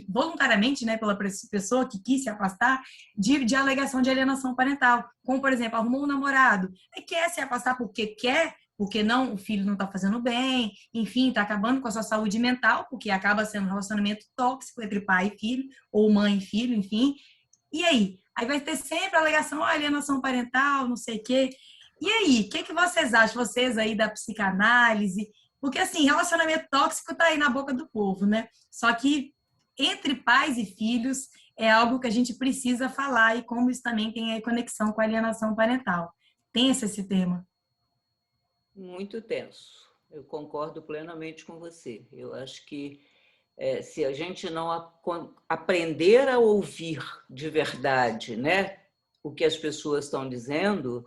voluntariamente, né, pela pessoa que quis se afastar, de alegação de alienação parental. Como, por exemplo, arrumou um namorado, e quer se afastar porque quer, porque não, o filho não está fazendo bem, enfim, está acabando com a sua saúde mental, porque acaba sendo um relacionamento tóxico entre pai e filho, ou mãe e filho, enfim. E aí? Aí vai ter sempre a alegação, alienação parental, não sei o quê. E aí, o que vocês acham, vocês aí da psicanálise, Porque, assim, relacionamento tóxico tá aí na boca do povo, né? Só que entre pais e filhos é algo que a gente precisa falar e como isso também tem aí conexão com a alienação parental. Tensa esse tema. Muito tenso. Eu concordo plenamente com você. Eu acho que se a gente não aprender a ouvir de verdade, né, o que as pessoas estão dizendo,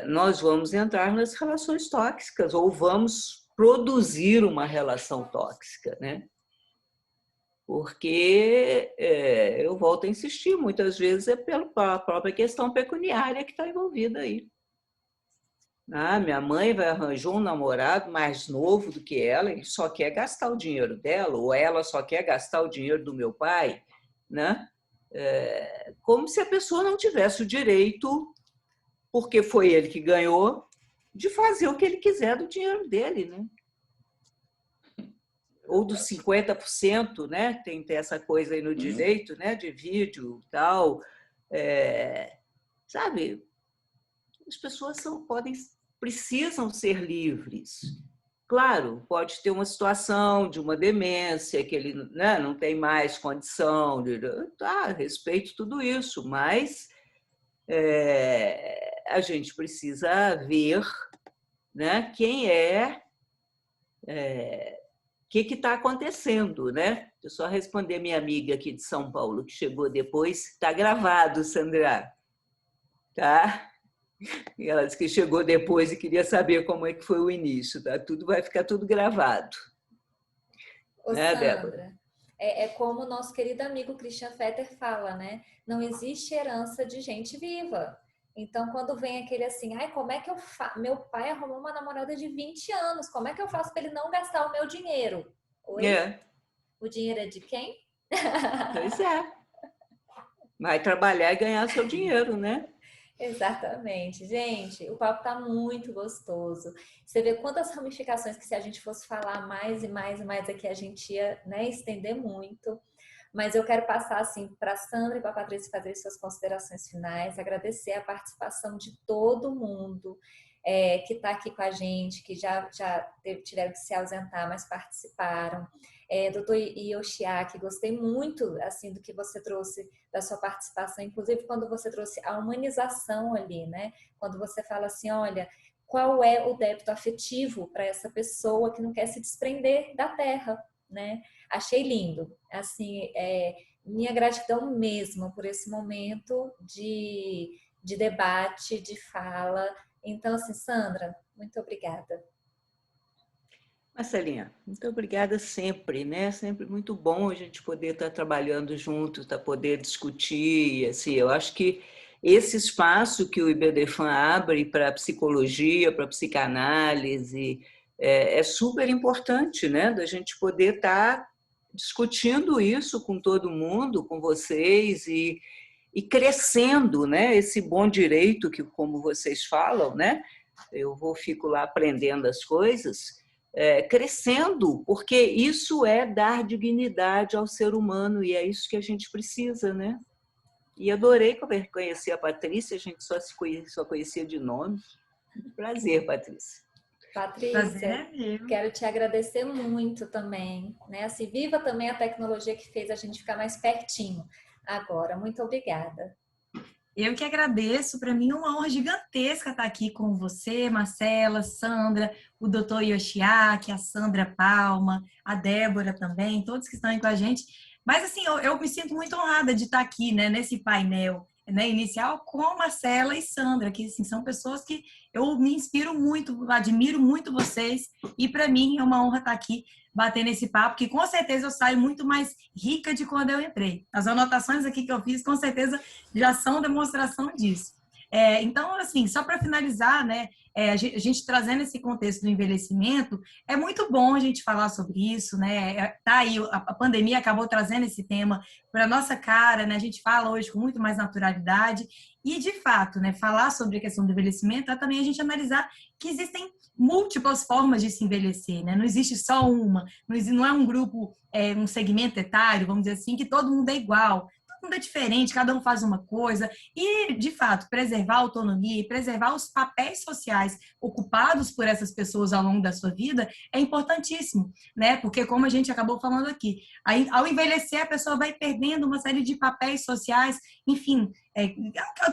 nós vamos entrar nas relações tóxicas ou vamos produzir uma relação tóxica, né? Porque, eu volto a insistir, muitas vezes é pela própria questão pecuniária que está envolvida aí. Minha mãe arranjou um namorado mais novo do que ela, ele só quer gastar o dinheiro dela, ou ela só quer gastar o dinheiro do meu pai, né? Como se a pessoa não tivesse o direito, porque foi ele que ganhou, de fazer o que ele quiser do dinheiro dele, né? Ou dos 50%, né? Tem essa coisa aí no direito, né? De vídeo e tal. Sabe? As pessoas precisam ser livres. Claro, pode ter uma situação de uma demência, que ele, né, não tem mais condição, respeito tudo isso, mas a gente precisa ver, né, quem o que está acontecendo, né? Eu só responder minha amiga aqui de São Paulo, que chegou depois, está gravado, Sandra, tá? E ela disse que chegou depois e queria saber como é que foi o início, tá? Vai ficar tudo gravado. Ô, Né, Sandra, Débora? é como o nosso querido amigo Christian Fetter fala, né? Não existe herança de gente viva. Então, quando vem aquele assim, como é que eu faço? Meu pai arrumou uma namorada de 20 anos, como é que eu faço para ele não gastar o meu dinheiro? Oi? O dinheiro é de quem? Pois é. Vai trabalhar e ganhar seu dinheiro, né? Exatamente. Gente, o papo tá muito gostoso. Você vê quantas ramificações que se a gente fosse falar mais e mais e mais aqui, a gente ia, né, estender muito. Mas eu quero passar assim para a Sandra e para a Patrícia fazer suas considerações finais, agradecer a participação de todo mundo que está aqui com a gente, que já tiveram que se ausentar, mas participaram. Doutor Yoshiaki, gostei muito assim do que você trouxe da sua participação, inclusive quando você trouxe a humanização ali, né? Quando você fala assim, olha, qual é o débito afetivo para essa pessoa que não quer se desprender da terra, né? Achei lindo, assim, minha gratidão mesmo por esse momento de debate, de fala. Então, assim, Sandra, muito obrigada. Marcelinha, muito obrigada sempre, né? Sempre muito bom a gente poder estar trabalhando junto, poder discutir, assim, eu acho que esse espaço que o IBDFAN abre para a psicologia, para a psicanálise, é super importante, né? Da gente poder estar discutindo isso com todo mundo, com vocês e crescendo, né? Esse bom direito que, como vocês falam, né? Fico lá aprendendo as coisas, crescendo, porque isso é dar dignidade ao ser humano e é isso que a gente precisa, né? E adorei conhecer a Patrícia, a gente só conhecia de nome. Prazer, Patrícia. Patrícia, quero te agradecer muito também, né? Assim, viva também a tecnologia que fez a gente ficar mais pertinho agora. Muito obrigada. Eu que agradeço, para mim é uma honra gigantesca estar aqui com você, Marcela, Sandra, o doutor Yoshiaki, a Sandra Palma, a Débora também, todos que estão aí com a gente. Mas assim, eu me sinto muito honrada de estar aqui, né, nesse painel, né, inicial com Marcela e Sandra, que assim, são pessoas que eu me inspiro muito, admiro muito vocês, e para mim é uma honra estar aqui batendo esse papo, que com certeza eu saio muito mais rica de quando eu entrei. As anotações aqui que eu fiz, com certeza, já são demonstração disso. Então, assim, só para finalizar, né, a gente trazendo esse contexto do envelhecimento, é muito bom a gente falar sobre isso, né? Tá aí, a pandemia acabou trazendo esse tema para nossa cara, né? A gente fala hoje com muito mais naturalidade e, de fato, né, falar sobre a questão do envelhecimento é também a gente analisar que existem múltiplas formas de se envelhecer, né? Não existe só uma, não é um grupo, um segmento etário, vamos dizer assim, que todo mundo é igual. mundo é diferente, cada um faz uma coisa. E, de fato, preservar a autonomia e preservar os papéis sociais ocupados por essas pessoas ao longo da sua vida é importantíssimo, né? Porque, como a gente acabou falando aqui, aí, ao envelhecer, a pessoa vai perdendo uma série de papéis sociais, enfim,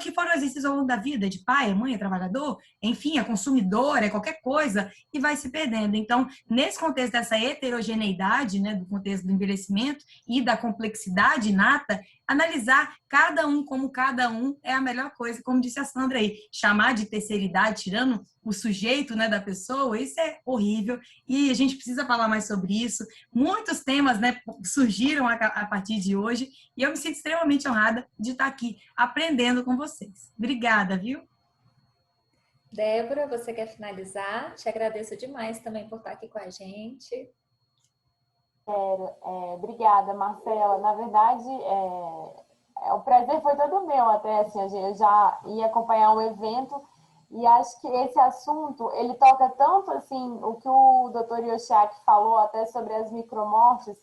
que foram exercidos ao longo da vida, de pai, é mãe, é trabalhador, enfim, é consumidor, é qualquer coisa, e vai se perdendo. Então, nesse contexto dessa heterogeneidade, né, do contexto do envelhecimento e da complexidade inata, analisar cada um como cada um é a melhor coisa. Como disse a Sandra aí, chamar de terceira idade, tirando o sujeito, né, da pessoa, isso é horrível e a gente precisa falar mais sobre isso. Muitos temas, né, surgiram a partir de hoje e eu me sinto extremamente honrada de estar aqui aprendendo com vocês. Obrigada, viu? Débora, você quer finalizar? Te agradeço demais também por estar aqui com a gente. Obrigada, Marcela. Na verdade, o prazer foi todo meu até, assim, eu já ia acompanhar o evento e acho que esse assunto, ele toca tanto, assim, o que o Dr. Yoshiaki falou até sobre as micromortes,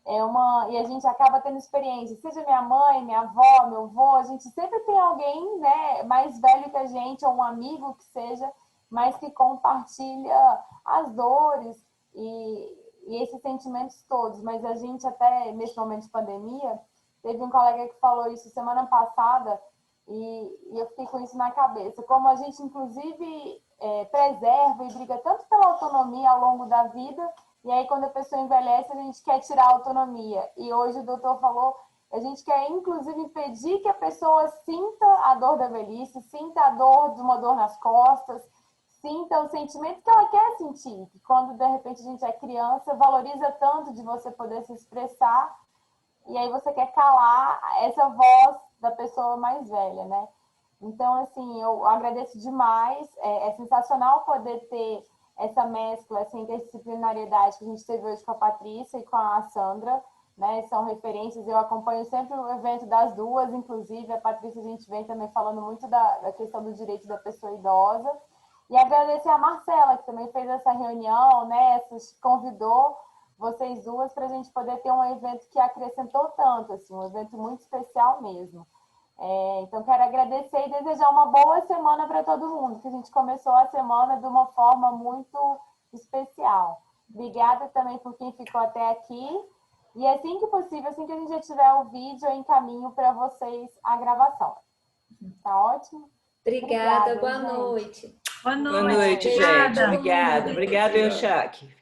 e a gente acaba tendo experiência, seja minha mãe, minha avó, meu avô, a gente sempre tem alguém, né, mais velho que a gente, ou um amigo que seja, mas que compartilha as dores e esses sentimentos todos. Mas a gente até, nesse momento de pandemia, teve um colega que falou isso semana passada e eu fiquei com isso na cabeça. Como a gente, inclusive, preserva e briga tanto pela autonomia ao longo da vida, e aí quando a pessoa envelhece, a gente quer tirar a autonomia. E hoje o doutor falou, a gente quer, inclusive, impedir que a pessoa sinta a dor da velhice, sinta a dor de uma dor nas costas, sinta o sentimento que ela quer sentir. Que quando, de repente, a gente é criança, valoriza tanto de você poder se expressar, e aí você quer calar essa voz da pessoa mais velha, né? Então, assim, eu agradeço demais. É sensacional poder ter essa mescla, essa interdisciplinariedade que a gente teve hoje com a Patrícia e com a Sandra, né? São referências, eu acompanho sempre o evento das duas, inclusive a Patrícia, a gente vem também falando muito da questão do direito da pessoa idosa. E agradecer a Marcela, que também fez essa reunião, né? Convidou vocês duas para a gente poder ter um evento que acrescentou tanto, assim, um evento muito especial mesmo. Então, quero agradecer e desejar uma boa semana para todo mundo, que a gente começou a semana de uma forma muito especial. Obrigada também por quem ficou até aqui. E assim que possível, assim que a gente já tiver o vídeo, eu encaminho para vocês a gravação. Tá ótimo? Obrigada, boa gente. noite. Boa noite. Boa noite, gente. Obrigada. Obrigada, Yoshiaki.